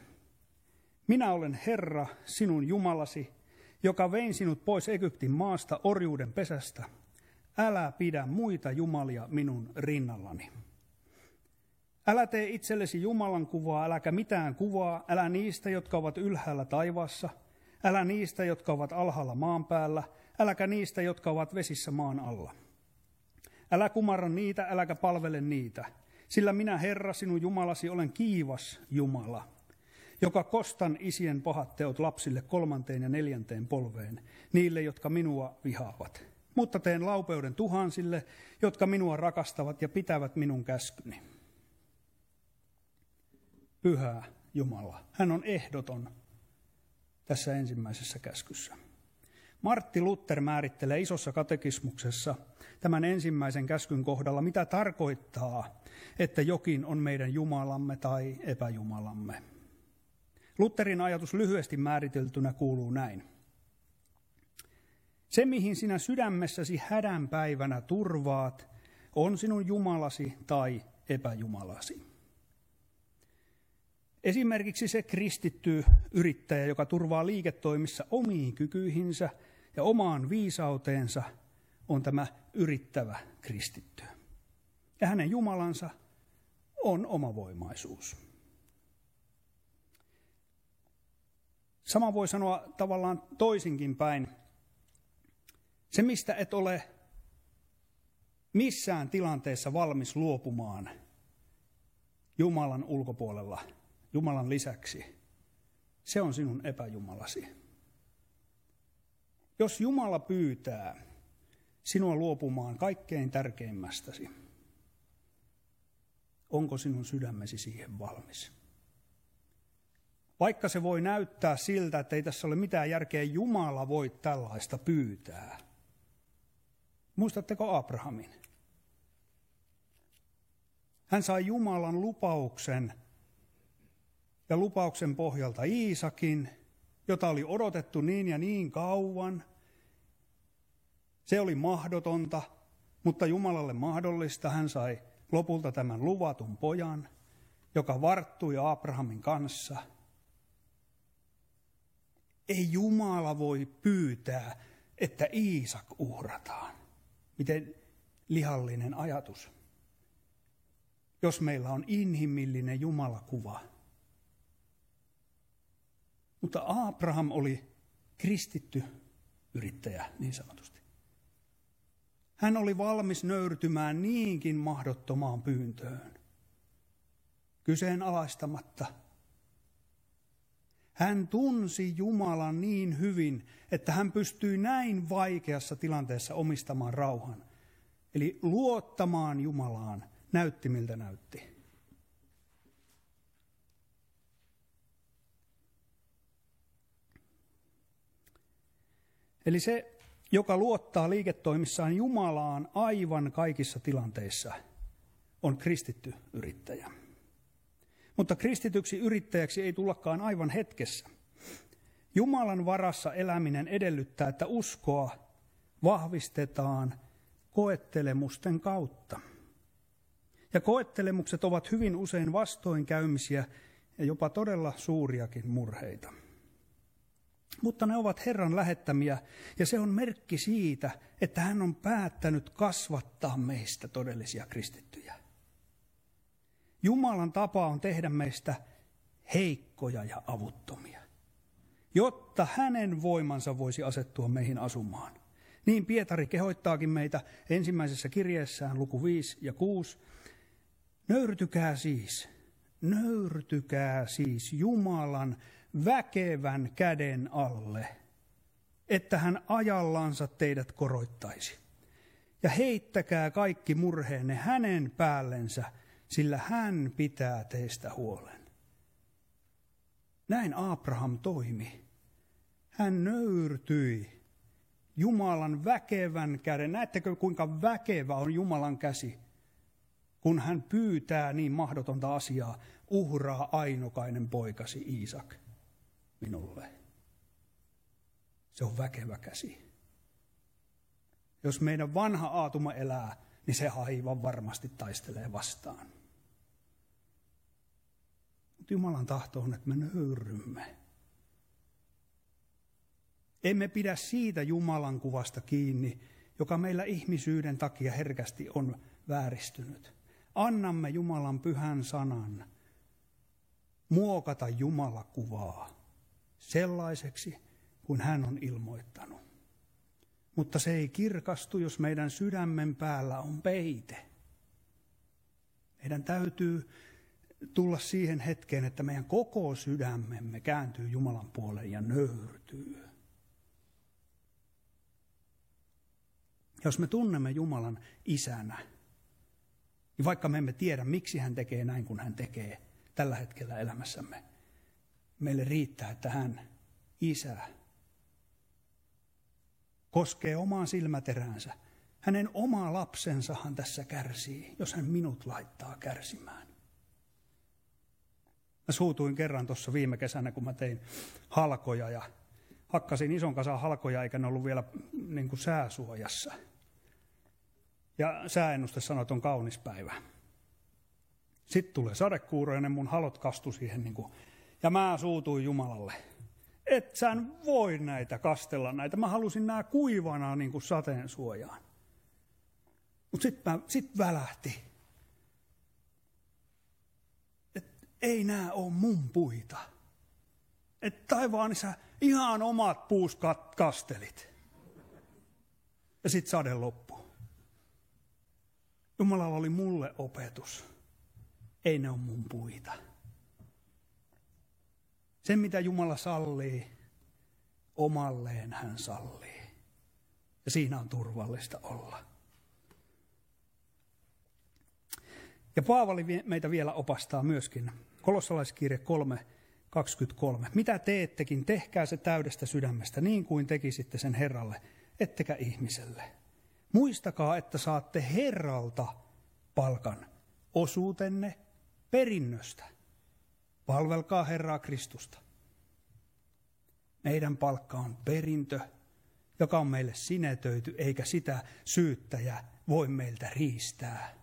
Minä olen Herra, sinun Jumalasi, joka vein sinut pois Egyptin maasta orjuuden pesästä. Älä pidä muita jumalia minun rinnallani. Älä tee itsellesi Jumalan kuvaa, äläkä mitään kuvaa, älä niistä, jotka ovat ylhäällä taivaassa, älä niistä, jotka ovat alhaalla maan päällä, äläkä niistä, jotka ovat vesissä maan alla. Älä kumarra niitä, äläkä palvele niitä, sillä minä, Herra, sinun Jumalasi, olen kiivas Jumala, joka kostan isien pahat teot lapsille 3. ja 4. polveen, niille, jotka minua vihaavat. Mutta teen laupeuden tuhansille, jotka minua rakastavat ja pitävät minun käskyni. Pyhä Jumala, hän on ehdoton tässä ensimmäisessä käskyssä. Martti Luther määrittelee isossa katekismuksessa tämän ensimmäisen käskyn kohdalla, mitä tarkoittaa, että jokin on meidän Jumalamme tai epäjumalamme. Lutherin ajatus lyhyesti määriteltynä kuuluu näin. Se, mihin sinä sydämessäsi hädän päivänä turvaat, on sinun Jumalasi tai epäjumalasi. Esimerkiksi se kristitty yrittäjä, joka turvaa liiketoimissa omiin kykyihinsä ja omaan viisauteensa, on tämä yrittävä kristitty. Ja hänen Jumalansa on omavoimaisuus. Sama voi sanoa tavallaan toisinkin päin. Se, mistä et ole missään tilanteessa valmis luopumaan Jumalan ulkopuolella, Jumalan lisäksi, se on sinun epäjumalasi. Jos Jumala pyytää sinua luopumaan kaikkein tärkeimmästäsi, onko sinun sydämesi siihen valmis? Vaikka se voi näyttää siltä, että ei tässä ole mitään järkeä, Jumala voi tällaista pyytää. Muistatteko Abrahamin? Hän sai Jumalan lupauksen ja lupauksen pohjalta Iisakin, jota oli odotettu niin ja niin kauan. Se oli mahdotonta, mutta Jumalalle mahdollista. Hän sai lopulta tämän luvatun pojan, joka varttui Abrahamin kanssa. Ei Jumala voi pyytää, että Iisak uhrataan. Miten lihallinen ajatus. Jos meillä on inhimillinen Jumalakuva. Mutta Abraham oli kristitty yrittäjä, niin sanotusti. Hän oli valmis nöyrtymään niinkin mahdottomaan pyyntöön, kyseenalaistamatta. Hän tunsi Jumalan niin hyvin, että hän pystyi näin vaikeassa tilanteessa omistamaan rauhan. Eli luottamaan Jumalaan näytti miltä näytti. Eli se, joka luottaa liiketoimissaan Jumalaan aivan kaikissa tilanteissa, on kristitty yrittäjä. Mutta kristityksi yrittäjäksi ei tullakaan aivan hetkessä. Jumalan varassa eläminen edellyttää, että uskoa vahvistetaan koettelemusten kautta. Ja koettelemukset ovat hyvin usein vastoinkäymisiä ja jopa todella suuriakin murheita. Mutta ne ovat Herran lähettämiä, ja se on merkki siitä, että hän on päättänyt kasvattaa meistä todellisia kristittyjä. Jumalan tapa on tehdä meistä heikkoja ja avuttomia, jotta hänen voimansa voisi asettua meihin asumaan. Niin Pietari kehoittaakin meitä ensimmäisessä kirjeessään luku 5 ja 6. Nöyrtykää siis Jumalan väkevän käden alle, että hän ajallansa teidät koroittaisi. Ja heittäkää kaikki murheenne hänen päällensä, sillä hän pitää teistä huolen. Näin Abraham toimi. Hän nöyrtyi Jumalan väkevän käden. Näettekö, kuinka väkevä on Jumalan käsi, kun hän pyytää niin mahdotonta asiaa, uhraa ainokainen poikasi Iisak minulle. Se on väkevä käsi. Jos meidän vanha aatuma elää, niin se aivan varmasti taistelee vastaan. Mutta Jumalan tahto on, että me nöyrrymme. Emme pidä siitä Jumalan kuvasta kiinni, joka meillä ihmisyyden takia herkästi on vääristynyt. annamme Jumalan pyhän sanan muokata Jumalakuvaa sellaiseksi, kuin hän on ilmoittanut. Mutta se ei kirkastu, jos meidän sydämen päällä on peite. Meidän täytyy tulla siihen hetkeen, että meidän koko sydämemme kääntyy Jumalan puoleen ja nöyrtyy. Jos me tunnemme Jumalan isänä, niin vaikka me emme tiedä, miksi hän tekee näin, kun hän tekee tällä hetkellä elämässämme, meille riittää, että hän, isä, koskee omaan silmäteräänsä. Hänen oma lapsensahan tässä kärsii, jos hän minut laittaa kärsimään. Mä suutuin kerran tuossa viime kesänä, kun mä tein halkoja ja hakkasin ison kasan halkoja, eikä ne ollut vielä niin kuin sääsuojassa. Ja sääennuste sanoi, että on kaunis päivä. Sitten tulee sadekuuro ja ne mun halot kastui siihen. Ja mä suutuin Jumalalle. Et sä voi näitä kastella näitä. Mä halusin nää kuivana niin kuin sateen suojaan. Mutta sit välähti. Et ei nää oo mun puita. Et taivaanissa ihan omat puuskastelit. Ja sit sade loppu. Jumalalla oli mulle opetus. Ei ne ole mun puita. Sen mitä Jumala sallii, omalleen hän sallii. Ja siinä on turvallista olla. Ja Paavali meitä vielä opastaa myöskin. Kolossalaiskirje 3:23. Mitä teettekin, tehkää se täydestä sydämestä, niin kuin tekisitte sen Herralle, ettekä ihmiselle. Muistakaa, että saatte Herralta palkan, osuutenne perinnöstä. Palvelkaa Herraa Kristusta. Meidän palkka on perintö, joka on meille sinetöity, eikä sitä syyttäjä voi meiltä riistää.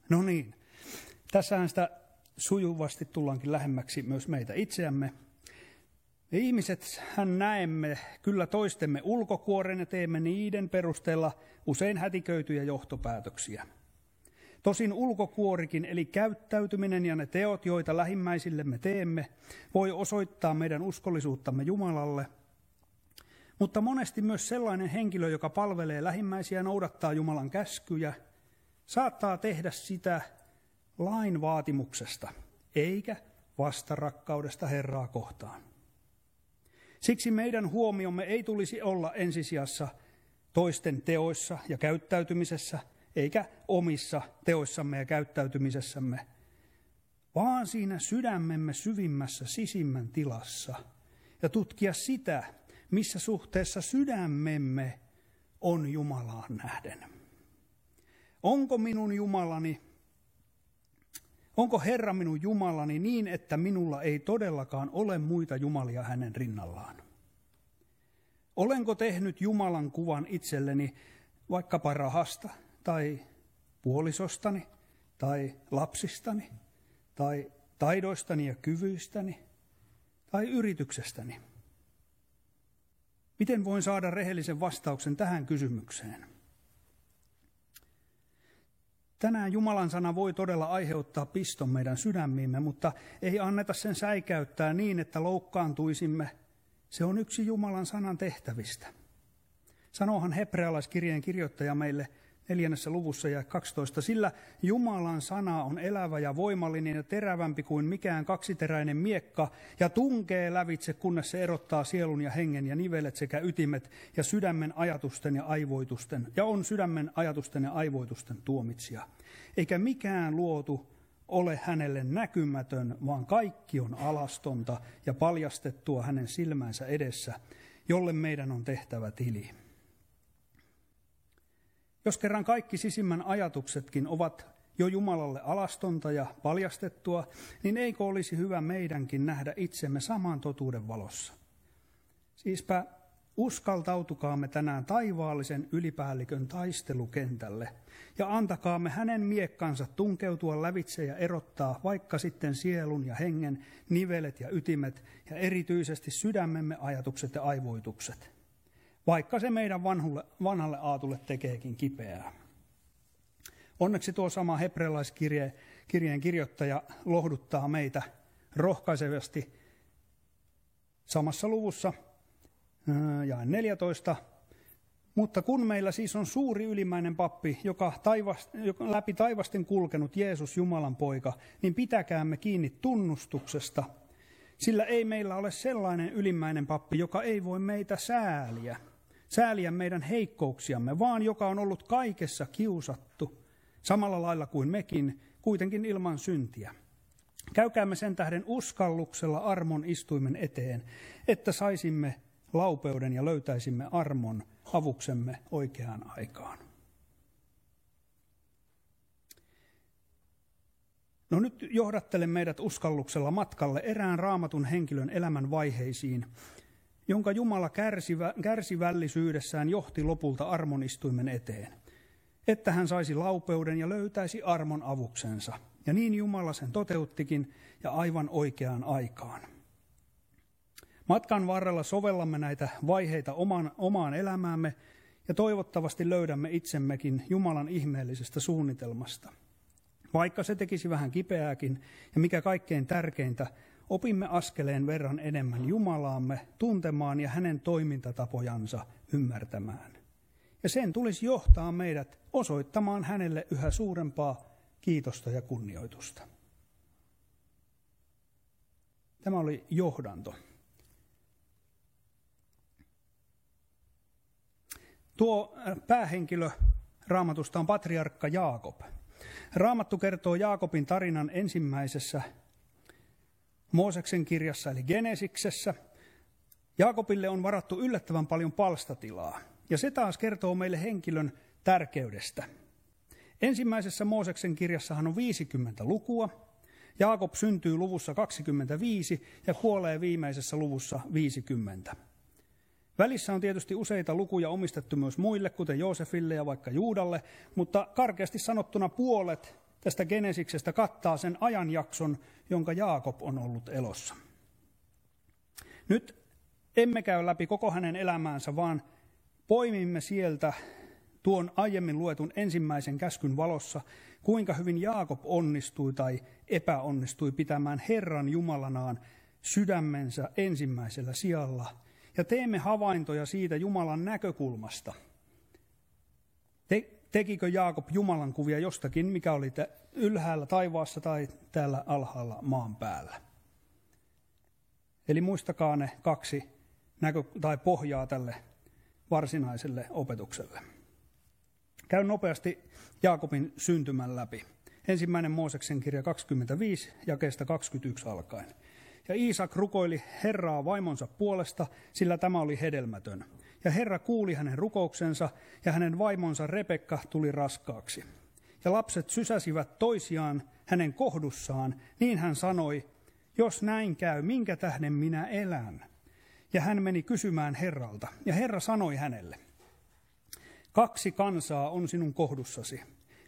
No niin, tässähän sitä sujuvasti tullaankin lähemmäksi myös meitä itseämme. Me ihmisethän näemme kyllä toistemme ulkokuoren ja teemme niiden perusteella usein hätiköityjä johtopäätöksiä. Tosin ulkokuorikin, eli käyttäytyminen ja ne teot, joita lähimmäisillemme teemme, voi osoittaa meidän uskollisuuttamme Jumalalle. Mutta monesti myös sellainen henkilö, joka palvelee lähimmäisiä ja noudattaa Jumalan käskyjä, saattaa tehdä sitä lain vaatimuksesta, eikä vastarakkaudesta Herraa kohtaan. Siksi meidän huomiomme ei tulisi olla ensisijassa toisten teoissa ja käyttäytymisessä, eikä omissa teoissamme ja käyttäytymisessämme, vaan siinä sydämemme syvimmässä sisimmän tilassa ja tutkia sitä, missä suhteessa sydämemme on Jumalaan nähden. Onko Herra minun Jumalani niin, että minulla ei todellakaan ole muita jumalia hänen rinnallaan? Olenko tehnyt Jumalan kuvan itselleni vaikkapa rahasta tai puolisostani tai lapsistani tai taidoistani ja kyvyistäni tai yrityksestäni? Miten voin saada rehellisen vastauksen tähän kysymykseen? Tänään Jumalan sana voi todella aiheuttaa piston meidän sydämiimme, mutta ei anneta sen säikäyttää niin, että loukkaantuisimme. Se on yksi Jumalan sanan tehtävistä. Sanoohan hebrealaiskirjeen kirjoittaja meille 4. luvussa ja 12. Sillä Jumalan sana on elävä ja voimallinen ja terävämpi kuin mikään kaksiteräinen miekka ja tunkee lävitse, kunnes se erottaa sielun ja hengen ja nivelet sekä ytimet ja sydämen ajatusten ja aivoitusten ja on sydämen ajatusten ja aivoitusten tuomitsija. Eikä mikään luotu ole hänelle näkymätön, vaan kaikki on alastonta ja paljastettua hänen silmänsä edessä, jolle meidän on tehtävä tili. Jos kerran kaikki sisimmän ajatuksetkin ovat jo Jumalalle alastonta ja paljastettua, niin eikö olisi hyvä meidänkin nähdä itsemme saman totuuden valossa? Siispä uskaltautukaamme tänään taivaallisen ylipäällikön taistelukentälle ja antakaamme hänen miekkansa tunkeutua lävitse ja erottaa vaikka sitten sielun ja hengen nivelet ja ytimet ja erityisesti sydämemme ajatukset ja aivoitukset. vaikka se meidän vanhalle aatulle tekeekin kipeää. Onneksi tuo sama hebrealaiskirjeen kirjoittaja lohduttaa meitä rohkaisevasti samassa luvussa, jae 14. Mutta kun meillä siis on suuri ylimmäinen pappi, joka läpi taivasten kulkenut Jeesus Jumalan poika, niin pitäkäämme kiinni tunnustuksesta, sillä ei meillä ole sellainen ylimmäinen pappi, joka ei voi meitä sääliä meidän heikkouksiamme, vaan joka on ollut kaikessa kiusattu, samalla lailla kuin mekin, kuitenkin ilman syntiä. Käykäämme sen tähden uskalluksella armon istuimen eteen, että saisimme laupeuden ja löytäisimme armon avuksemme oikeaan aikaan. No nyt johdattelen meidät uskalluksella matkalle erään Raamatun henkilön elämän vaiheisiin, jonka Jumala kärsivällisyydessään johti lopulta armonistuimen eteen, että hän saisi laupeuden ja löytäisi armon avuksensa. Ja niin Jumala sen toteuttikin ja aivan oikeaan aikaan. Matkan varrella sovellamme näitä vaiheita omaan elämäämme ja toivottavasti löydämme itsemmekin Jumalan ihmeellisestä suunnitelmasta. Vaikka se tekisi vähän kipeääkin ja mikä kaikkein tärkeintä, opimme askeleen verran enemmän Jumalaamme tuntemaan ja hänen toimintatapojansa ymmärtämään. Ja sen tulisi johtaa meidät osoittamaan hänelle yhä suurempaa kiitosta ja kunnioitusta. Tämä oli johdanto. Tuo päähenkilö Raamatusta on patriarkka Jaakob. Raamattu kertoo Jaakobin tarinan ensimmäisessä Mooseksen kirjassa eli Genesiksessä. Jaakobille on varattu yllättävän paljon palstatilaa, ja se taas kertoo meille henkilön tärkeydestä. Ensimmäisessä Mooseksen kirjassahan on 50 lukua. Jaakob syntyy luvussa 25 ja kuolee viimeisessä luvussa 50. Välissä on tietysti useita lukuja omistettu myös muille, kuten Joosefille ja vaikka Juudalle, mutta karkeasti sanottuna puolet tästä Genesiksestä kattaa sen ajanjakson, jonka Jaakob on ollut elossa. Nyt emme käy läpi koko hänen elämäänsä, vaan poimimme sieltä tuon aiemmin luetun ensimmäisen käskyn valossa, kuinka hyvin Jaakob onnistui tai epäonnistui pitämään Herran Jumalanaan sydämensä ensimmäisellä sijalla. Ja teemme havaintoja siitä Jumalan näkökulmasta. Tekikö Jaakob Jumalan kuvia jostakin, mikä oli ylhäällä taivaassa tai täällä alhaalla maan päällä? Eli muistakaa ne kaksi pohjaa tälle varsinaiselle opetukselle. Käyn nopeasti Jaakobin syntymän läpi. Ensimmäinen Mooseksen kirja 25, jakeesta 21 alkaen. Ja Iisak rukoili Herraa vaimonsa puolesta, sillä tämä oli hedelmätön. Ja Herra kuuli hänen rukouksensa, ja hänen vaimonsa Rebekka tuli raskaaksi. Ja lapset sysäsivät toisiaan hänen kohdussaan, niin hän sanoi, jos näin käy, minkä tähden minä elän? Ja hän meni kysymään Herralta, ja Herra sanoi hänelle, 2 kansaa on sinun kohdussasi.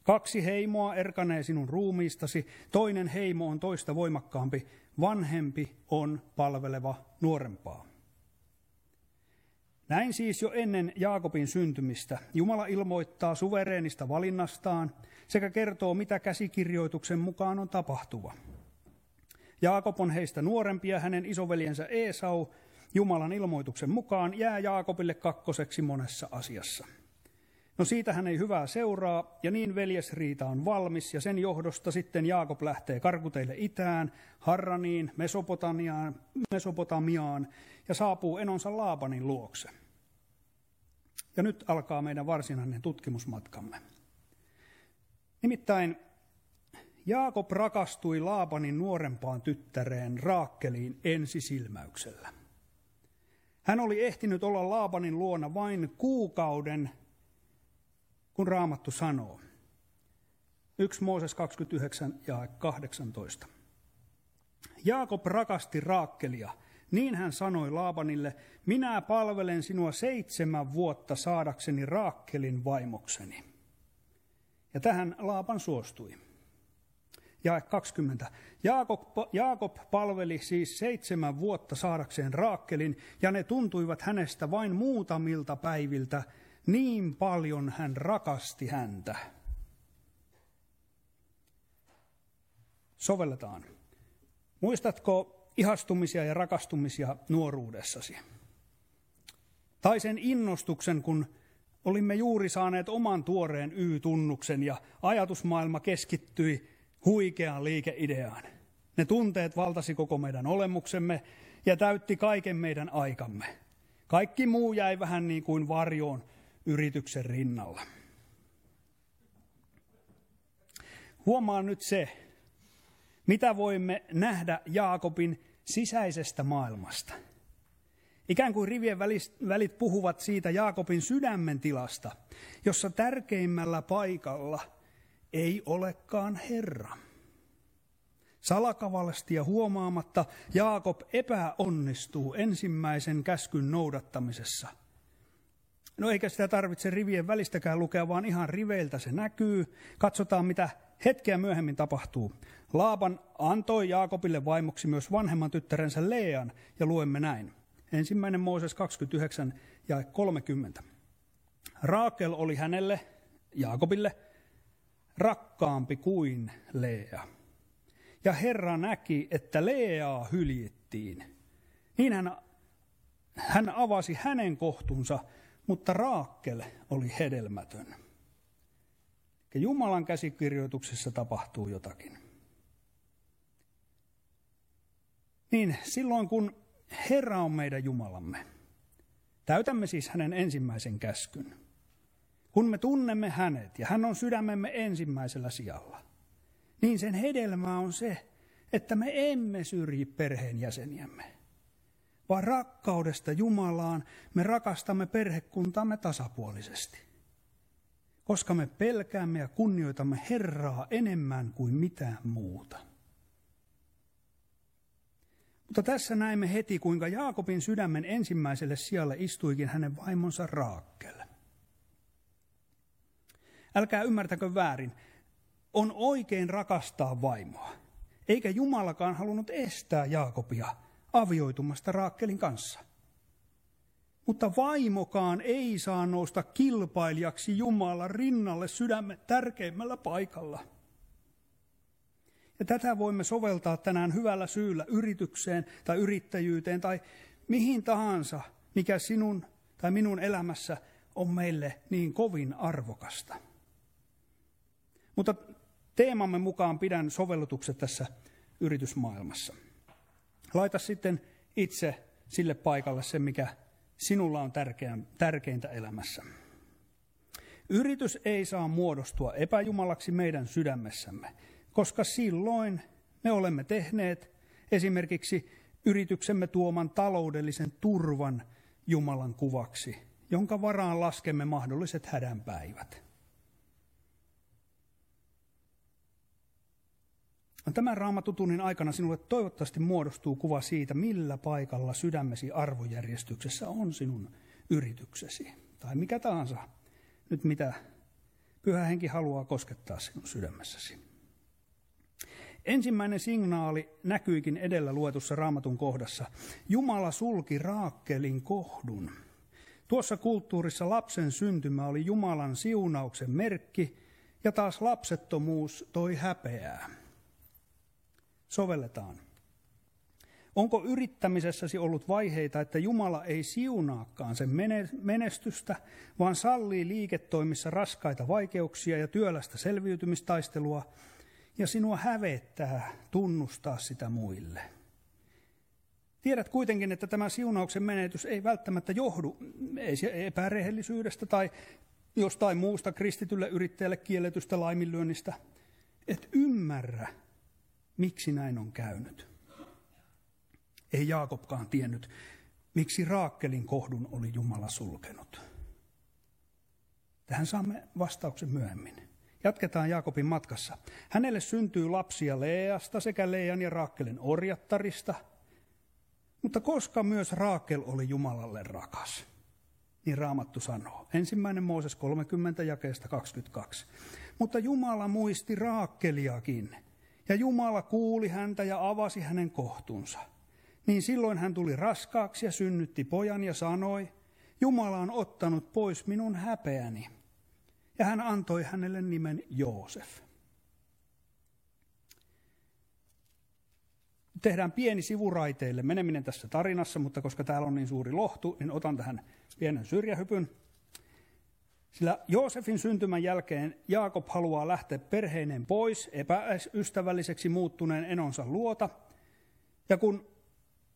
2 heimoa erkanee sinun ruumiistasi, toinen heimo on toista voimakkaampi, vanhempi on palveleva nuorempaa. Näin siis jo ennen Jaakobin syntymistä Jumala ilmoittaa suvereenista valinnastaan sekä kertoo, mitä käsikirjoituksen mukaan on tapahtuva. Jaakob on heistä nuorempi ja hänen isoveljensä Esau Jumalan ilmoituksen mukaan jää Jaakobille kakkoseksi monessa asiassa. No siitähän ei hyvää seuraa, ja niin veljesriita on valmis, ja sen johdosta sitten Jaakob lähtee karkuteille itään, Harraniin, Mesopotamiaan, ja saapuu enonsa Laabanin luokse. Ja nyt alkaa meidän varsinainen tutkimusmatkamme. Nimittäin Jaakob rakastui Laabanin nuorempaan tyttäreen Raakkeliin ensisilmäyksellä. Hän oli ehtinyt olla Laabanin luona vain kuukauden, kun Raamattu sanoo. 1 Mooses 29 ja 18. Jaakob rakasti Raakkelia. Niin hän sanoi Laabanille, minä palvelen sinua 7 vuotta saadakseni Raakkelin vaimokseni. Ja tähän Laaban suostui. Jae 20. Jaakob palveli siis 7 vuotta saadakseen Raakelin, ja ne tuntuivat hänestä vain muutamilta päiviltä, niin paljon hän rakasti häntä. Sovelletaan. Muistatko ihastumisia ja rakastumisia nuoruudessasi? Tai sen innostuksen, kun olimme juuri saaneet oman tuoreen Y-tunnuksen ja ajatusmaailma keskittyi huikeaan liikeideaan. Ne tunteet valtasi koko meidän olemuksemme ja täytti kaiken meidän aikamme. Kaikki muu jäi vähän niin kuin varjoon yrityksen rinnalla. Huomaa nyt se, mitä voimme nähdä Jaakobin sisäisestä maailmasta. Ikään kuin rivien välit puhuvat siitä Jaakobin sydämen tilasta, jossa tärkeimmällä paikalla ei olekaan Herra. Salakavallisesti ja huomaamatta Jaakob epäonnistuu ensimmäisen käskyn noudattamisessa. No eikä sitä tarvitse rivien välistäkään lukea, vaan ihan riveiltä se näkyy. Katsotaan, mitä hetkeä myöhemmin tapahtuu. Laaban antoi Jaakobille vaimoksi myös vanhemman tyttärensä Lean, ja luemme näin. 1. Mooses 29 ja 30. Raakel oli hänelle, Jaakobille, rakkaampi kuin Lea. Ja Herra näki, että Leaa hyljittiin. Niin hän avasi hänen kohtunsa, mutta Raakel oli hedelmätön. Ja Jumalan käsikirjoituksessa tapahtuu jotakin. Niin silloin kun Herra on meidän Jumalamme, täytämme siis hänen ensimmäisen käskyn. Kun me tunnemme hänet ja hän on sydämemme ensimmäisellä sijalla, niin sen hedelmä on se, että me emme syrji perheenjäseniämme, vaan rakkaudesta Jumalaan me rakastamme perhekuntaamme tasapuolisesti, koska me pelkäämme ja kunnioitamme Herraa enemmän kuin mitään muuta. Mutta tässä näemme heti, kuinka Jaakobin sydämen ensimmäiselle sijalle istuikin hänen vaimonsa Raakel. Älkää ymmärtäkö väärin, on oikein rakastaa vaimoa, eikä Jumalakaan halunnut estää Jaakobia avioitumasta Raakelin kanssa. Mutta vaimokaan ei saa nousta kilpailijaksi Jumalan rinnalle sydämen tärkeimmällä paikalla. Ja tätä voimme soveltaa tänään hyvällä syyllä yritykseen tai yrittäjyyteen tai mihin tahansa, mikä sinun tai minun elämässä on meille niin kovin arvokasta. Mutta teemamme mukaan pidän sovellutukset tässä yritysmaailmassa. Laita sitten itse sille paikalle se, mikä sinulla on tärkeintä elämässä. Yritys ei saa muodostua epäjumalaksi meidän sydämessämme, koska silloin me olemme tehneet esimerkiksi yrityksemme tuoman taloudellisen turvan Jumalan kuvaksi, jonka varaan laskemme mahdolliset hädänpäivät. Tämän Raamatutunnin aikana sinulle toivottavasti muodostuu kuva siitä, millä paikalla sydämesi arvojärjestyksessä on sinun yrityksesi. Tai mikä tahansa nyt mitä Pyhä Henki haluaa koskettaa sinun sydämessäsi. Ensimmäinen signaali näkyikin edellä luetussa Raamatun kohdassa. Jumala sulki Raakelin kohdun. Tuossa kulttuurissa lapsen syntymä oli Jumalan siunauksen merkki ja taas lapsettomuus toi häpeää. Sovelletaan. Onko yrittämisessäsi ollut vaiheita, että Jumala ei siunaakaan sen menestystä, vaan sallii liiketoimissa raskaita vaikeuksia ja työlästä selviytymistaistelua, ja sinua hävettää tunnustaa sitä muille? Tiedät kuitenkin, että tämä siunauksen menetys ei välttämättä johdu epärehellisyydestä tai jostain muusta kristitylle yrittäjälle kielletystä laiminlyönnistä. Et ymmärrä, miksi näin on käynyt. Ei Jaakobkaan tiennyt, miksi Raakelin kohdun oli Jumala sulkenut. Tähän saamme vastauksen myöhemmin. Jatketaan Jaakobin matkassa. Hänelle syntyy lapsia Leasta sekä Lean ja Raakelin orjattarista, mutta koska myös Raakel oli Jumalalle rakas, niin Raamattu sanoo. 1. Mooses 30 jakeesta 22. Mutta Jumala muisti Raakeliakin Ja Jumala kuuli häntä ja avasi hänen kohtunsa. Niin silloin hän tuli raskaaksi ja synnytti pojan ja sanoi, Jumala on ottanut pois minun häpeäni. Ja hän antoi hänelle nimen Joosef. Tehdään pieni sivuraiteille meneminen tässä tarinassa, mutta koska täällä on niin suuri lohtu, niin otan tähän pienen syrjähypyn. Sillä Joosefin syntymän jälkeen Jaakob haluaa lähteä perheineen pois epäystävälliseksi muuttuneen enonsa luota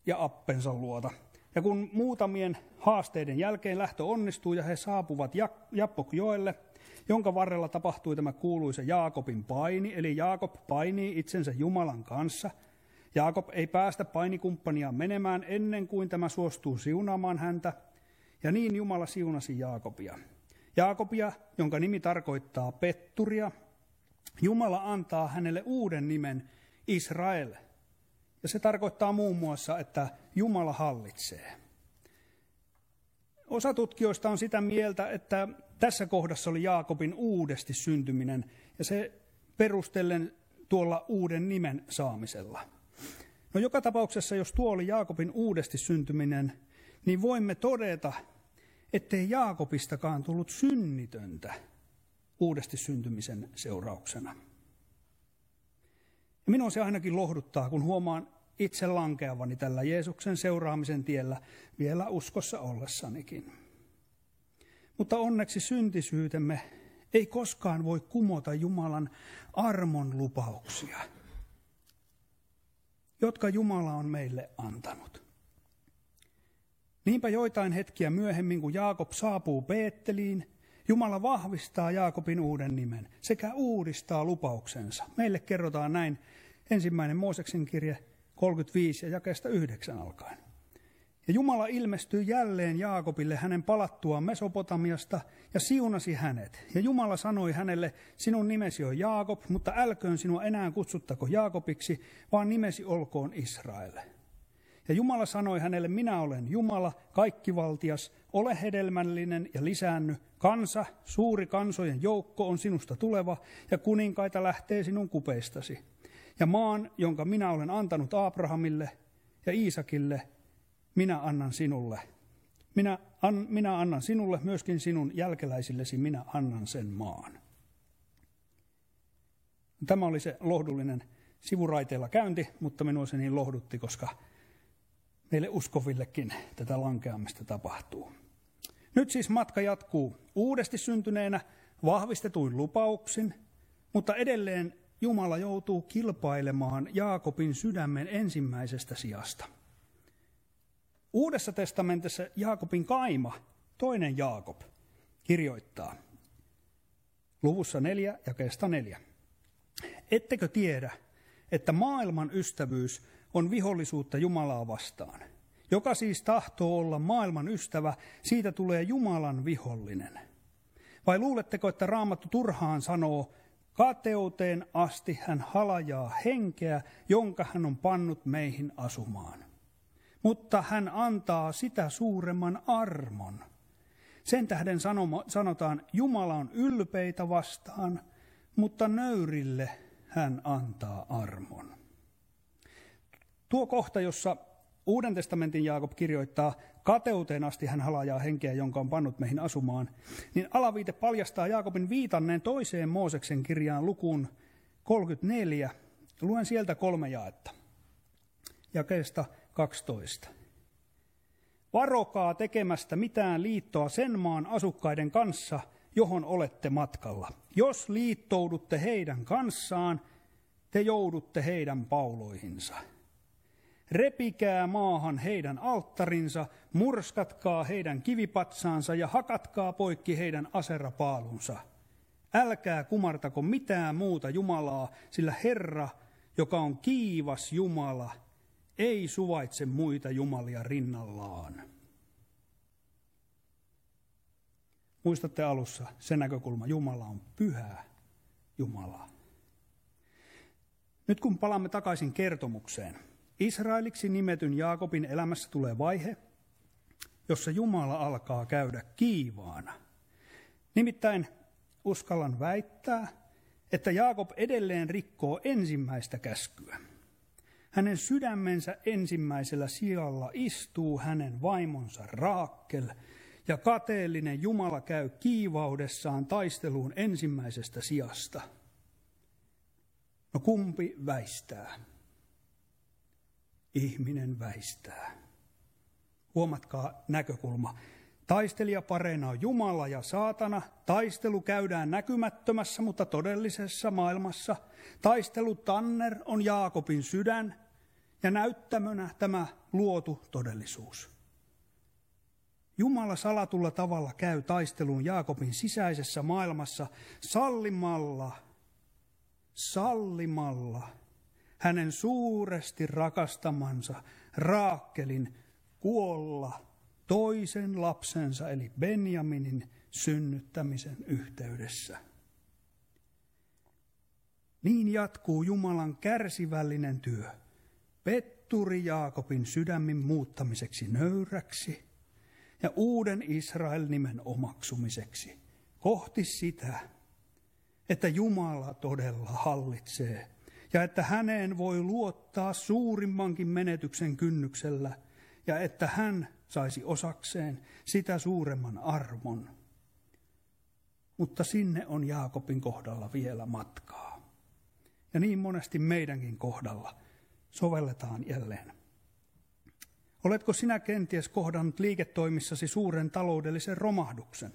ja appensa luota. Ja kun muutamien haasteiden jälkeen lähtö onnistuu ja he saapuvat Jabbokjoelle, jonka varrella tapahtui tämä kuuluisa Jaakobin paini, eli Jaakob painii itsensä Jumalan kanssa. Jaakob ei päästä painikumppaniaan menemään ennen kuin tämä suostuu siunaamaan häntä, ja niin Jumala siunasi Jaakobia. Jaakobia, jonka nimi tarkoittaa petturia, Jumala antaa hänelle uuden nimen Israel. Ja se tarkoittaa muun muassa, että Jumala hallitsee. Osa tutkijoista on sitä mieltä, että tässä kohdassa oli Jaakobin uudesti syntyminen, ja se perustellen tuolla uuden nimen saamisella. No joka tapauksessa, jos tuo oli Jaakobin uudesti syntyminen, niin voimme todeta, ettei Jaakobistakaan tullut synnitöntä uudesti syntymisen seurauksena. Ja minua se ainakin lohduttaa, kun huomaan itse lankeavani tällä Jeesuksen seuraamisen tiellä vielä uskossa ollessanikin. Mutta onneksi syntisyytemme ei koskaan voi kumota Jumalan armon lupauksia, jotka Jumala on meille antanut. Niinpä joitain hetkiä myöhemmin, kun Jaakob saapuu Beetteliin, Jumala vahvistaa Jaakobin uuden nimen sekä uudistaa lupauksensa. Meille kerrotaan näin 1. Mooseksen kirje 35 ja jakeesta 9 alkaen. Ja Jumala ilmestyi jälleen Jaakobille hänen palattuaan Mesopotamiasta ja siunasi hänet. Ja Jumala sanoi hänelle, sinun nimesi on Jaakob, mutta älköön sinua enää kutsuttako Jaakobiksi, vaan nimesi olkoon Israel. Ja Jumala sanoi hänelle, minä olen Jumala, kaikkivaltias, ole hedelmällinen ja lisäänny. Kansa, suuri kansojen joukko on sinusta tuleva ja kuninkaita lähtee sinun kupeistasi. Ja maan, jonka minä olen antanut Abrahamille ja Iisakille, minä annan sinulle. Minä annan sinulle, myöskin sinun jälkeläisillesi minä annan sen maan. Tämä oli se lohdullinen sivuraiteilla käynti, mutta minua se niin lohdutti, koska meille uskovillekin tätä lankeamista tapahtuu. Nyt siis matka jatkuu uudesti syntyneenä vahvistetuin lupauksin, mutta edelleen Jumala joutuu kilpailemaan Jaakobin sydämen ensimmäisestä sijasta. Uudessa testamentissa Jaakobin kaima, toinen Jaakob, kirjoittaa luvussa 4 jakeesta 4. Ettekö tiedä, että maailman ystävyys on vihollisuutta Jumalaa vastaan? Joka siis tahtoo olla maailman ystävä, siitä tulee Jumalan vihollinen. Vai luuletteko, että Raamattu turhaan sanoo, kateuteen asti hän halajaa henkeä, jonka hän on pannut meihin asumaan. Mutta hän antaa sitä suuremman armon. Sen tähden sanotaan, Jumala on ylpeitä vastaan, mutta nöyrille hän antaa armon. Tuo kohta, jossa Uuden testamentin Jaakob kirjoittaa, kateuteen asti hän halajaa henkeä, jonka on pannut meihin asumaan, niin alaviite paljastaa Jaakobin viitanneen toiseen Mooseksen kirjaan lukuun 34. Luen sieltä 3 jaetta. Jakeesta 12. Varokaa tekemästä mitään liittoa sen maan asukkaiden kanssa, johon olette matkalla. Jos liittoudutte heidän kanssaan, te joudutte heidän pauloihinsa. Repikää maahan heidän alttarinsa, murskatkaa heidän kivipatsaansa ja hakatkaa poikki heidän aserapaalunsa. Älkää kumartako mitään muuta Jumalaa, sillä Herra, joka on kiivas Jumala, ei suvaitse muita jumalia rinnallaan. Muistatte alussa se näkökulma, Jumala on pyhä Jumala. Nyt kun palaamme takaisin kertomukseen, Israeliksi nimetyn Jaakobin elämässä tulee vaihe, jossa Jumala alkaa käydä kiivaana. Nimittäin uskallan väittää, että Jaakob edelleen rikkoo ensimmäistä käskyä. Hänen sydämensä ensimmäisellä sijalla istuu hänen vaimonsa Raakel, ja kateellinen Jumala käy kiivaudessaan taisteluun ensimmäisestä sijasta. No kumpi väistää? Ihminen väistää. Huomatkaa näkökulma. Taistelijapareina on Jumala ja saatana. Taistelu käydään näkymättömässä, mutta todellisessa maailmassa. Taistelutanner on Jaakobin sydän ja näyttämönä tämä luotu todellisuus. Jumala salatulla tavalla käy taisteluun Jaakobin sisäisessä maailmassa sallimalla hänen suuresti rakastamansa Raakelin kuolla toisen lapsensa eli Benjaminin synnyttämisen yhteydessä. Niin jatkuu Jumalan kärsivällinen työ petturi Jaakobin sydämin muuttamiseksi nöyräksi ja uuden Israel-nimen omaksumiseksi kohti sitä, että Jumala todella hallitsee ja että häneen voi luottaa suurimmankin menetyksen kynnyksellä ja että hän saisi osakseen sitä suuremman armon. Mutta sinne on Jaakobin kohdalla vielä matkaa. Ja niin monesti meidänkin kohdalla sovelletaan jälleen. Oletko sinä kenties kohdannut liiketoimissasi suuren taloudellisen romahduksen?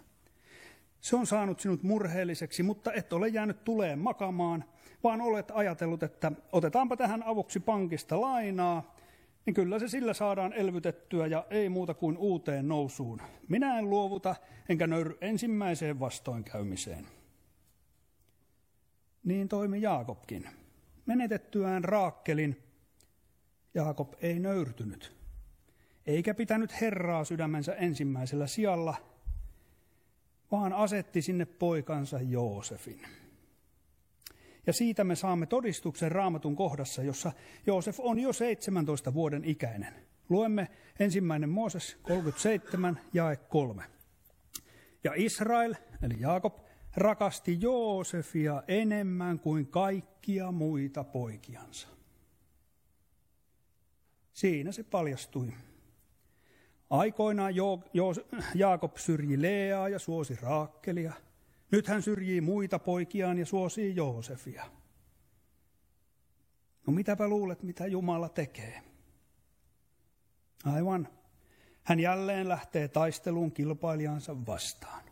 Se on saanut sinut murheelliseksi, mutta et ole jäänyt tuleen makamaan, vaan olet ajatellut, että otetaanpa tähän avuksi pankista lainaa, niin kyllä se sillä saadaan elvytettyä ja ei muuta kuin uuteen nousuun. Minä en luovuta, enkä nöyry ensimmäiseen vastoinkäymiseen. Niin toimi Jaakobkin. Menetettyään Raakelin Jaakob ei nöyrtynyt, eikä pitänyt Herraa sydämensä ensimmäisellä sijalla, vaan asetti sinne poikansa Joosefin. Ja siitä me saamme todistuksen Raamatun kohdassa, jossa Joosef on jo 17 vuoden ikäinen. Luemme 1. Mooses 37, jae 3. Ja Israel, eli Jaakob, rakasti Joosefia enemmän kuin kaikkia muita poikiansa. Siinä se paljastui. Aikoinaan Jaakob syrji Leaa ja suosi Raakelia. Nyt hän syrjii muita poikiaan ja suosii Joosefia. No mitäpä luulet, mitä Jumala tekee? Aivan. Hän jälleen lähtee taisteluun kilpailijansa vastaan.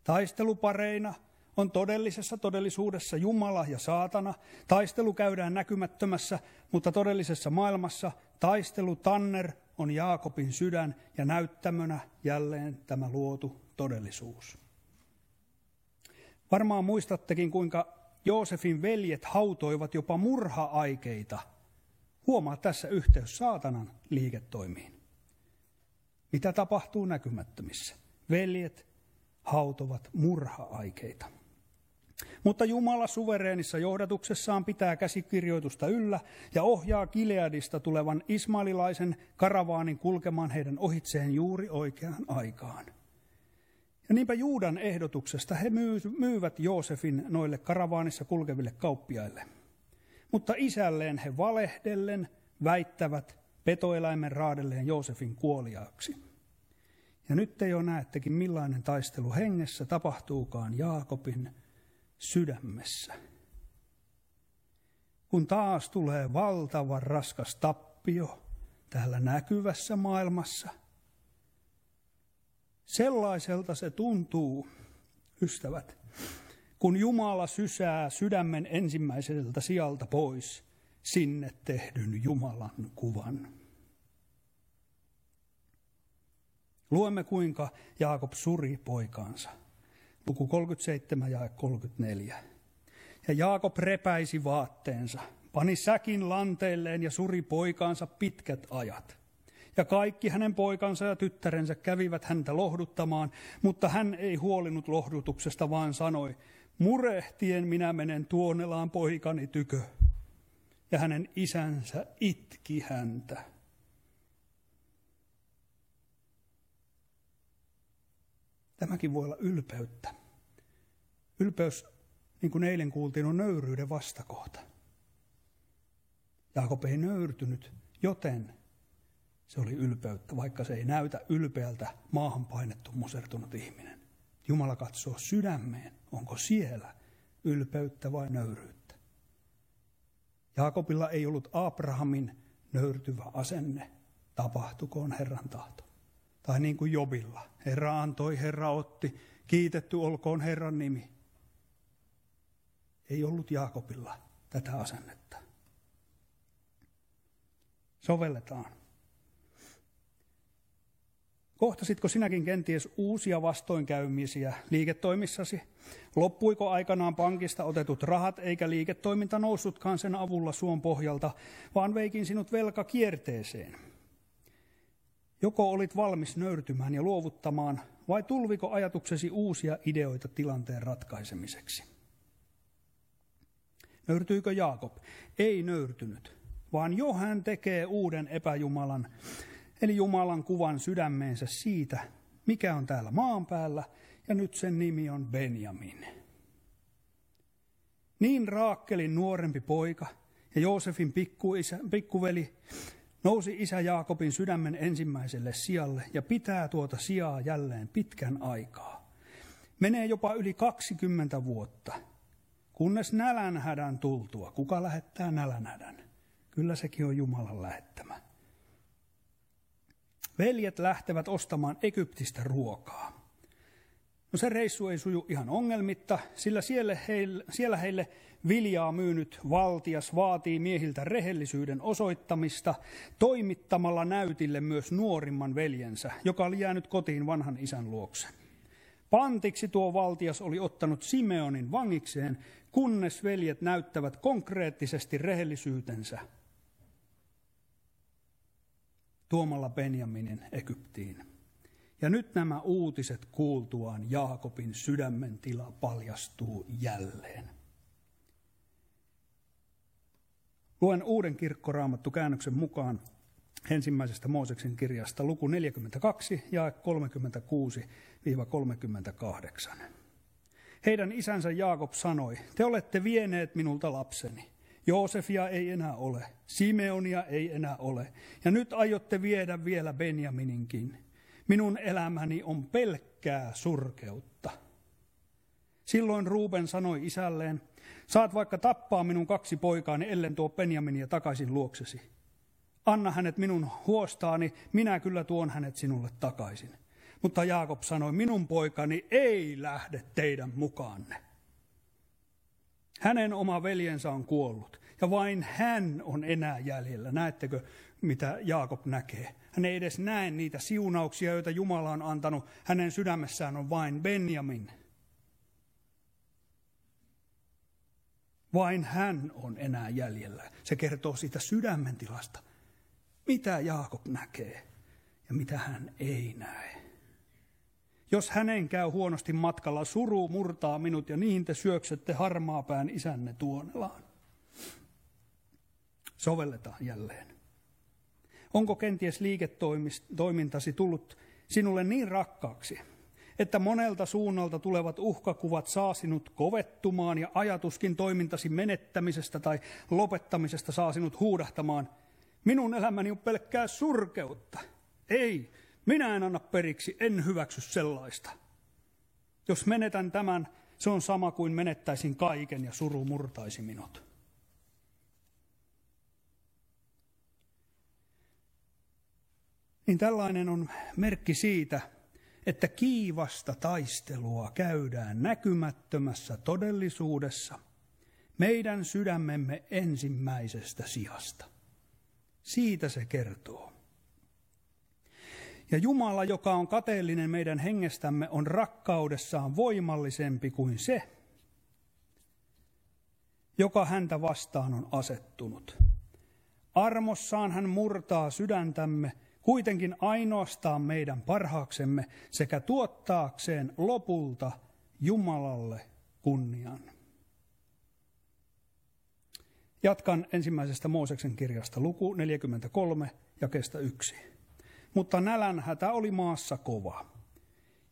Taistelupareina on todellisessa todellisuudessa Jumala ja saatana. Taistelu käydään näkymättömässä, mutta todellisessa maailmassa taistelutanner on Jaakobin sydän ja näyttämönä jälleen tämä luotu todellisuus. Varmaan muistattekin, kuinka Joosefin veljet hautoivat jopa murha-aikeita. Huomaa tässä yhteys saatanan liiketoimiin. Mitä tapahtuu näkymättömissä? Veljet hautovat murha-aikeita. Mutta Jumala suvereenissa johdatuksessaan pitää käsikirjoitusta yllä ja ohjaa Gileadista tulevan ismaililaisen karavaanin kulkemaan heidän ohitseen juuri oikeaan aikaan. Ja niinpä Juudan ehdotuksesta he myyvät Joosefin noille karavaanissa kulkeville kauppiaille. Mutta isälleen he valehdellen väittävät petoeläimen raadelleen Joosefin kuoliaaksi. Ja nyt te jo näettekin, millainen taistelu hengessä tapahtuukaan Jaakobin sydämessä. Kun taas tulee valtavan raskas tappio täällä näkyvässä maailmassa, sellaiselta se tuntuu, ystävät, kun Jumala sysää sydämen ensimmäiseltä sijalta pois sinne tehdyn Jumalan kuvan. Luemme, kuinka Jaakob suri poikaansa. Luku 37 ja 34. Ja Jaakob repäisi vaatteensa, pani säkin lanteilleen ja suri poikaansa pitkät ajat. Ja kaikki hänen poikansa ja tyttärensä kävivät häntä lohduttamaan, mutta hän ei huolinut lohdutuksesta, vaan sanoi, murehtien minä menen Tuonelaan poikani tykö. Ja hänen isänsä itki häntä. Tämäkin voi olla ylpeyttä. Ylpeys niin kuin eilen kuultiin, on nöyryyden vastakohta. Jaakob ei nöyrtynyt, joten se oli ylpeyttä, vaikka se ei näytä ylpeältä maahan painettu musertunut ihminen. Jumala katsoo sydämeen, onko siellä ylpeyttä vai nöyryyttä. Jaakobilla ei ollut Abrahamin nöyrtyvä asenne, tapahtukoon Herran tahto. Tai niin kuin Jobilla, Herra antoi, Herra otti, kiitetty olkoon Herran nimi. Ei ollut Jaakobilla tätä asennetta. Sovelletaan. Kohtasitko sinäkin kenties uusia vastoinkäymisiä liiketoimissasi? Loppuiko aikanaan pankista otetut rahat, eikä liiketoiminta noussutkaan sen avulla suon pohjalta, vaan veikin sinut velkakierteeseen? Joko olit valmis nöyrtymään ja luovuttamaan, vai tulviko ajatuksesi uusia ideoita tilanteen ratkaisemiseksi? Nöyrtyykö Jaakob? Ei nöyrtynyt, vaan jo hän tekee uuden epäjumalan, eli Jumalan kuvan sydämeensä siitä, mikä on täällä maan päällä, ja nyt sen nimi on Benjamin. Niin Raakelin nuorempi poika ja Joosefin pikkuveli nousi isä Jaakobin sydämen ensimmäiselle sijalle ja pitää tuota sijaa jälleen pitkän aikaa. Menee jopa yli 20 vuotta, kunnes nälänhädän tultua. Kuka lähettää nälänhädän? Kyllä sekin on Jumalan lähettämä. Veljet lähtevät ostamaan Egyptistä ruokaa. No se reissu ei suju ihan ongelmitta, sillä siellä heille viljaa myynyt valtias vaatii miehiltä rehellisyyden osoittamista toimittamalla näytille myös nuorimman veljensä, joka oli jäänyt kotiin vanhan isän luokse. Pantiksi tuo valtias oli ottanut Simeonin vangikseen, kunnes veljet näyttävät konkreettisesti rehellisyytensä tuomalla Benjaminin Egyptiin. Ja nyt nämä uutiset kuultuaan Jaakobin sydämen tila paljastuu jälleen. Luen uuden kirkkoraamattukäännöksen mukaan ensimmäisestä Mooseksen kirjasta luku 42 ja 36-38. Heidän isänsä Jaakob sanoi, te olette vieneet minulta lapseni. Joosefia ei enää ole, Simeonia ei enää ole, ja nyt aiotte viedä vielä Benjamininkin. Minun elämäni on pelkkää surkeutta. Silloin Ruuben sanoi isälleen, saat vaikka tappaa minun 2 poikaani, ellen tuo Benjaminia takaisin luoksesi. Anna hänet minun huostaani, minä kyllä tuon hänet sinulle takaisin. Mutta Jaakob sanoi, minun poikani ei lähde teidän mukaanne. Hänen oma veljensä on kuollut ja vain hän on enää jäljellä. Näettekö, mitä Jaakob näkee? Hän ei edes näe niitä siunauksia, joita Jumala on antanut. Hänen sydämessään on vain Benjamin. Vain hän on enää jäljellä. Se kertoo siitä sydämentilasta, mitä Jaakob näkee ja mitä hän ei näe. Jos hänen käy huonosti matkalla, suru murtaa minut ja niihin te syöksette harmaapään isänne tuonelaan. Sovelletaan jälleen. Onko kenties liiketoimintasi tullut sinulle niin rakkaaksi, että monelta suunnalta tulevat uhkakuvat saa sinut kovettumaan ja ajatuskin toimintasi menettämisestä tai lopettamisesta saa sinut huudahtamaan, minun elämäni on pelkkää surkeutta. Ei, minä en anna periksi, en hyväksy sellaista. Jos menetän tämän, se on sama kuin menettäisin kaiken ja suru murtaisi minut. Niin tällainen on merkki siitä, että kiivasta taistelua käydään näkymättömässä todellisuudessa meidän sydämemme ensimmäisestä sijasta. Siitä se kertoo. Ja Jumala, joka on kateellinen meidän hengestämme, on rakkaudessaan voimallisempi kuin se, joka häntä vastaan on asettunut. Armossaan hän murtaa sydäntämme, kuitenkin ainoastaan meidän parhaaksemme sekä tuottaakseen lopulta Jumalalle kunnian. Jatkan ensimmäisestä Mooseksen kirjasta luku 43, jakeesta 1. Mutta nälänhätä oli maassa kova.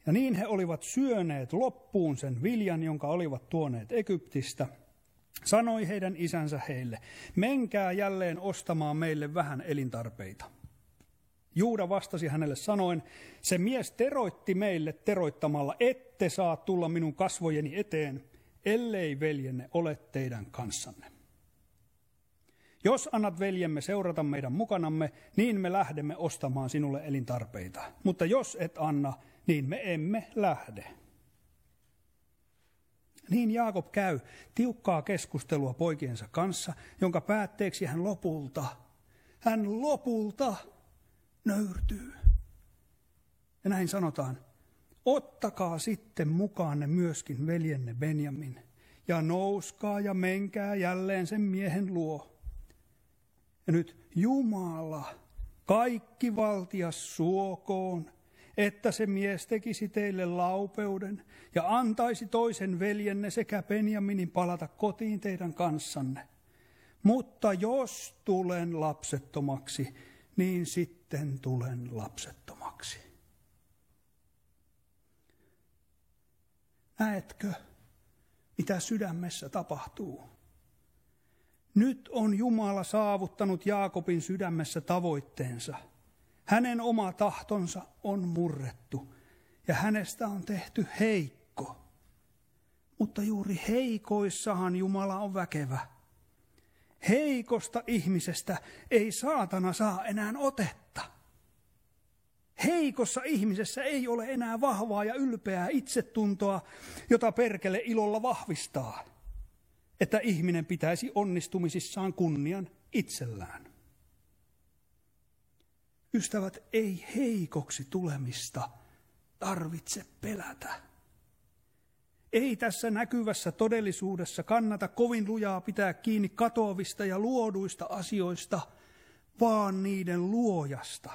Ja niin he olivat syöneet loppuun sen viljan, jonka olivat tuoneet Egyptistä. Sanoi heidän isänsä heille, menkää jälleen ostamaan meille vähän elintarpeita. Juuda vastasi hänelle sanoen, se mies teroitti meille teroittamalla, ette saa tulla minun kasvojeni eteen, ellei veljenne ole teidän kanssanne. Jos annat veljemme seurata meidän mukanamme, niin me lähdemme ostamaan sinulle elintarpeita. Mutta jos et anna, niin me emme lähde. Niin Jaakob käy tiukkaa keskustelua poikiensa kanssa, jonka päätteeksi hän lopulta nöyrtyy. Ja näin sanotaan, ottakaa sitten mukaanne myöskin veljenne Benjamin, ja nouskaa ja menkää jälleen sen miehen luo. Ja nyt Jumala, kaikkivaltias suokoon, että se mies tekisi teille laupeuden ja antaisi toisen veljenne sekä Benjaminin palata kotiin teidän kanssanne. Mutta jos tulen lapsettomaksi, niin sitten tulen lapsettomaksi. Näetkö, mitä sydämessä tapahtuu? Nyt on Jumala saavuttanut Jaakobin sydämessä tavoitteensa. Hänen oma tahtonsa on murrettu ja hänestä on tehty heikko. Mutta juuri heikoissahan Jumala on väkevä. Heikosta ihmisestä ei saatana saa enää otetta. Heikossa ihmisessä ei ole enää vahvaa ja ylpeää itsetuntoa, jota perkele ilolla vahvistaa, että ihminen pitäisi onnistumisissaan kunnian itsellään. Ystävät, ei heikoksi tulemista tarvitse pelätä. Ei tässä näkyvässä todellisuudessa kannata kovin lujaa pitää kiinni katoavista ja luoduista asioista, vaan niiden luojasta.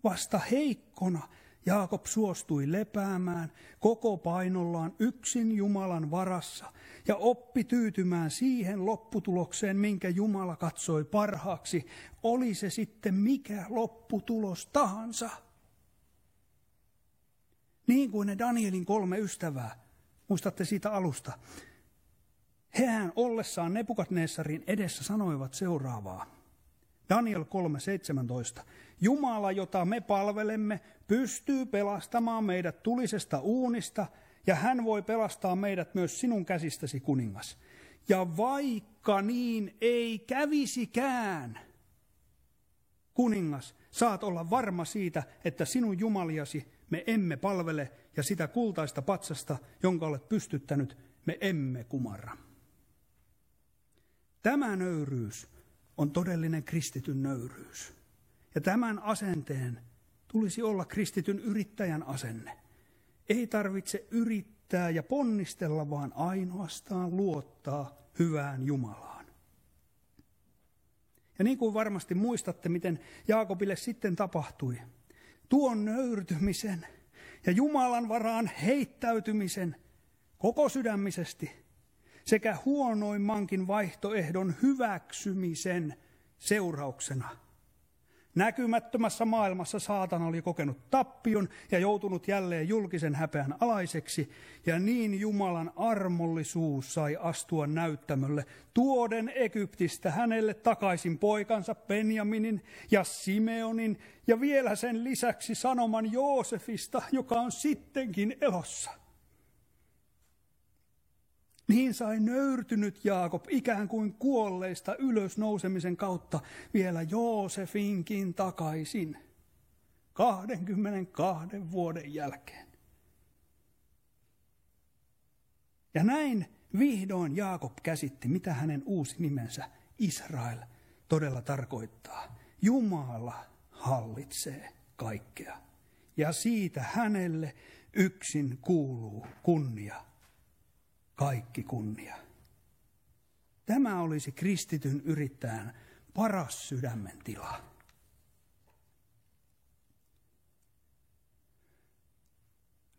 Vasta heikkona Jaakob suostui lepäämään koko painollaan yksin Jumalan varassa ja oppi tyytymään siihen lopputulokseen, minkä Jumala katsoi parhaaksi, oli se sitten mikä lopputulos tahansa. Niin kuin ne Danielin 3 ystävää, muistatte siitä alusta. Hehän ollessaan Nebukadnessarin edessä sanoivat seuraavaa. Daniel 3:17. Jumala, jota me palvelemme, pystyy pelastamaan meidät tulisesta uunista, ja hän voi pelastaa meidät myös sinun käsistäsi, kuningas. Ja vaikka niin ei kävisikään, kuningas, saat olla varma siitä, että sinun jumaliasi me emme palvele, ja sitä kultaista patsasta, jonka olet pystyttänyt, me emme kumarra. Tämä nöyryys on todellinen kristityn nöyryys. Ja tämän asenteen tulisi olla kristityn yrittäjän asenne. Ei tarvitse yrittää ja ponnistella, vaan ainoastaan luottaa hyvään Jumalaan. Ja niin kuin varmasti muistatte, miten Jaakobille sitten tapahtui, tuon nöyrtymisen ja Jumalan varaan heittäytymisen koko sydämisesti sekä huonoimmankin vaihtoehdon hyväksymisen seurauksena. Näkymättömässä maailmassa saatana oli kokenut tappion ja joutunut jälleen julkisen häpeän alaiseksi, ja niin Jumalan armollisuus sai astua näyttämölle, tuoden Egyptistä hänelle takaisin poikansa Benjaminin ja Simeonin, ja vielä sen lisäksi sanoman Joosefista, joka on sittenkin elossa. Niin sai nöyrtynyt Jaakob ikään kuin kuolleista ylösnousemisen kautta vielä Joosefinkin takaisin 22 vuoden jälkeen. Ja näin vihdoin Jaakob käsitti, mitä hänen uusi nimensä Israel todella tarkoittaa. Jumala hallitsee kaikkea, ja siitä hänelle yksin kuuluu kunnia. Kaikki kunnia. Tämä olisi kristityn yrittäjän paras sydämen tila.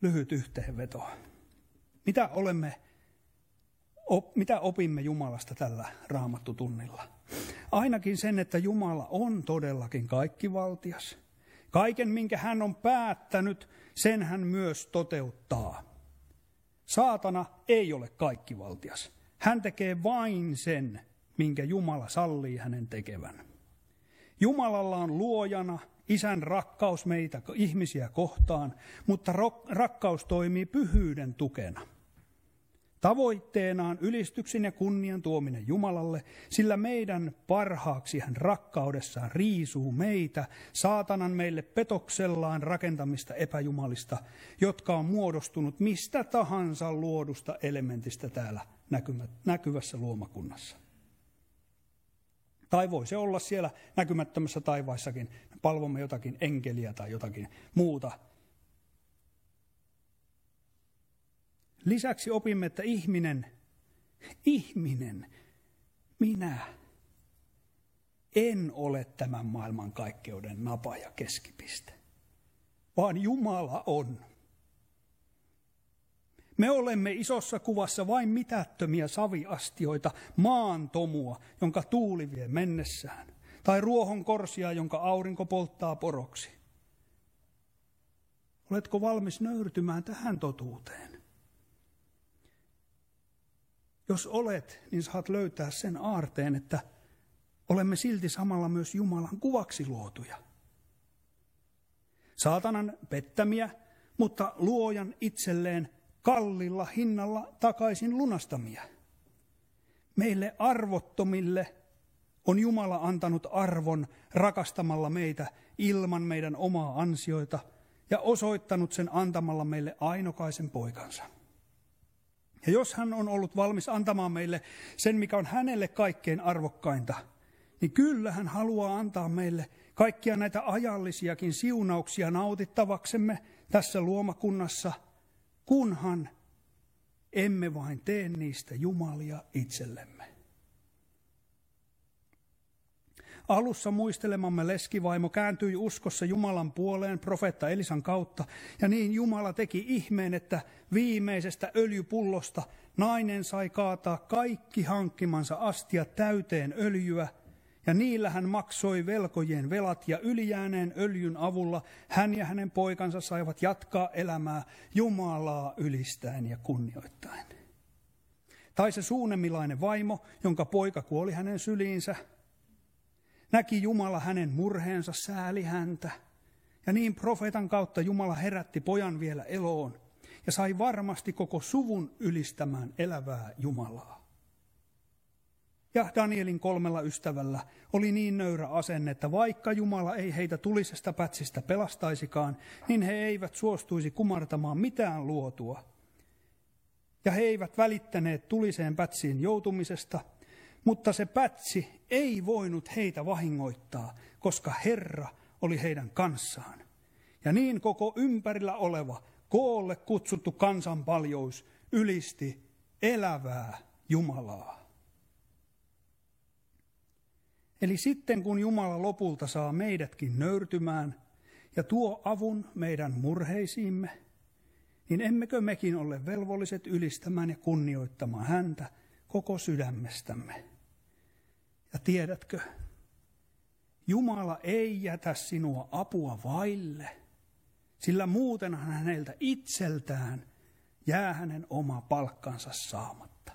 Lyhyt yhteenveto. Mitä opimme Jumalasta tällä raamattutunnilla? Ainakin sen, että Jumala on todellakin kaikkivaltias. Kaiken, minkä hän on päättänyt, sen hän myös toteuttaa. Saatana ei ole kaikkivaltias. Hän tekee vain sen, minkä Jumala sallii hänen tekevän. Jumalalla on luojana Isän rakkaus meitä ihmisiä kohtaan, mutta rakkaus toimii pyhyyden tukena. Tavoitteenaan ylistyksen ja kunnian tuominen Jumalalle, sillä meidän parhaaksi hän rakkaudessaan riisuu meitä saatanan meille petoksellaan rakentamista epäjumalista, jotka on muodostunut mistä tahansa luodusta elementistä täällä näkyvässä luomakunnassa. Tai voi se olla siellä näkymättömässä taivaissakin, me palvomme jotakin enkeliä tai jotakin muuta. Lisäksi opimme, että ihminen, minä en ole tämän maailman kaikkeuden napa ja keskipiste, vaan Jumala on. Me olemme isossa kuvassa vain mitättömiä saviastioita, maantomua, jonka tuuli vie mennessään, tai ruohonkorsia, jonka aurinko polttaa poroksi. Oletko valmis nöyrtymään tähän totuuteen? Jos olet, niin saat löytää sen aarteen, että olemme silti samalla myös Jumalan kuvaksi luotuja. Saatanan pettämiä, mutta luojan itselleen kallilla hinnalla takaisin lunastamia. Meille arvottomille on Jumala antanut arvon rakastamalla meitä ilman meidän omaa ansioita ja osoittanut sen antamalla meille ainokaisen poikansa. Ja jos hän on ollut valmis antamaan meille sen, mikä on hänelle kaikkein arvokkainta, niin kyllä hän haluaa antaa meille kaikkia näitä ajallisiakin siunauksia nautittavaksemme tässä luomakunnassa, kunhan emme vain tee niistä jumalia itsellemme. Alussa muistelemamme leskivaimo kääntyi uskossa Jumalan puoleen profeetta Elisan kautta, ja niin Jumala teki ihmeen, että viimeisestä öljypullosta nainen sai kaataa kaikki hankkimansa astiat täyteen öljyä, ja niillä hän maksoi velkojien velat, ja ylijääneen öljyn avulla hän ja hänen poikansa saivat jatkaa elämää Jumalaa ylistäen ja kunnioittaen. Tai se suunemilainen vaimo, jonka poika kuoli hänen syliinsä, näki Jumala hänen murheensa, sääli häntä, ja niin profeetan kautta Jumala herätti pojan vielä eloon, ja sai varmasti koko suvun ylistämään elävää Jumalaa. Ja Danielin 3 ystävällä oli niin nöyrä asenne, että vaikka Jumala ei heitä tulisesta pätsistä pelastaisikaan, niin he eivät suostuisi kumartamaan mitään luotua. Ja he eivät välittäneet tuliseen pätsiin joutumisesta, mutta se pätsi ei voinut heitä vahingoittaa, koska Herra oli heidän kanssaan. Ja niin koko ympärillä oleva, koolle kutsuttu kansanpaljous ylisti elävää Jumalaa. Eli sitten kun Jumala lopulta saa meidätkin nöyrtymään ja tuo avun meidän murheisiimme, niin emmekö mekin ole velvolliset ylistämään ja kunnioittamaan häntä koko sydämestämme. Ja tiedätkö, Jumala ei jätä sinua apua vaille, sillä muuten häneltä itseltään jää hänen oma palkkansa saamatta.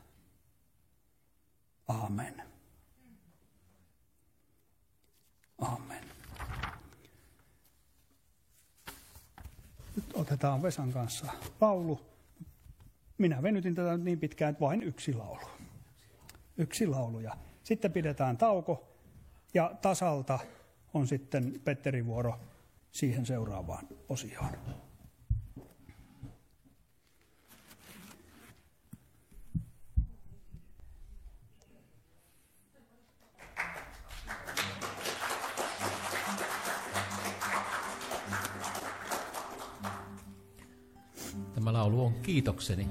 Aamen. Aamen. Nyt otetaan Vesan kanssa laulu. Minä venytin tätä niin pitkään, että vain yksi laulu. Yksi laulu ja sitten pidetään tauko ja tasalta on sitten Petterin vuoro siihen seuraavaan osioon. Tämä laulu on kiitokseni.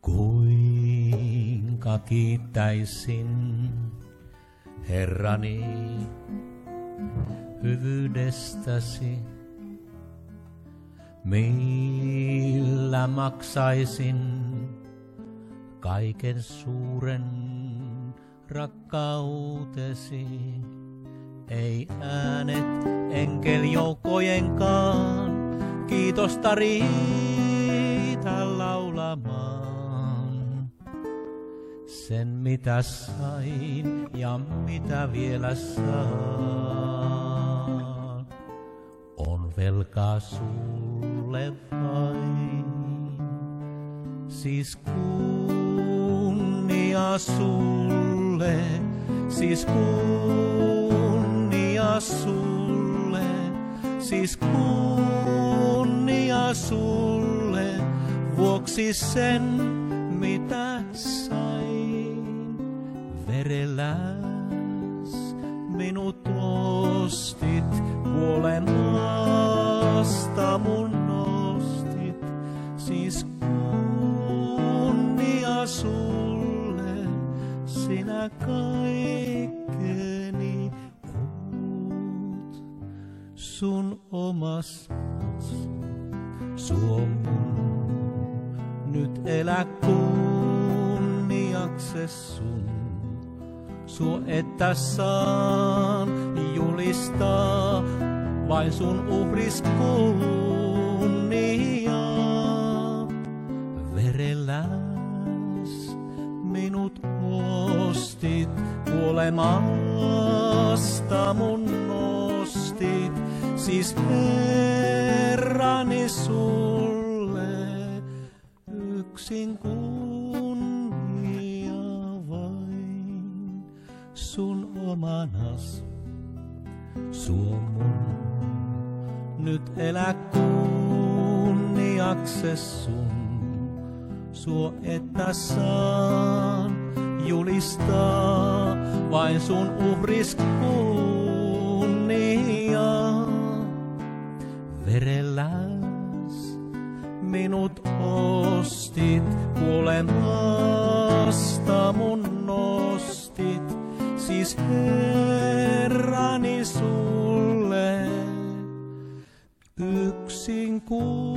Kuinka kiittäisin Herrani hyvyydestäsi, millä maksaisin kaiken suuren rakkautesi. Ei äänet enkeljoukkojenkaan kiitosta riitä laulamaan. Sen mitä sain ja mitä vielä saan, on velkaa sulle vain. Siis kunnia sulle, siis kunnia sulle, siis kunnia sulle, vuoksi sen mitä sain. Verelläs minut ostit, kuolemasta mun nostit, siis kunnia sulle, sinä kaikkeni oot. Sun omas suo mun, nyt elä kunniakses sun. Suo että saan julistaa vain sun uhris kunniaa. Verelläs minut ostit, kuolemasta mun nostit, siis Herrani sulle yksin kunnia vain. Sun omanas suo mun, nyt elä kunniakses sun. Suo että saan julistaa vain sun uhris kunniaa. Verelläs minut ostit, kuolemasta mun nostit, siis Herrani sulle yksin kunnia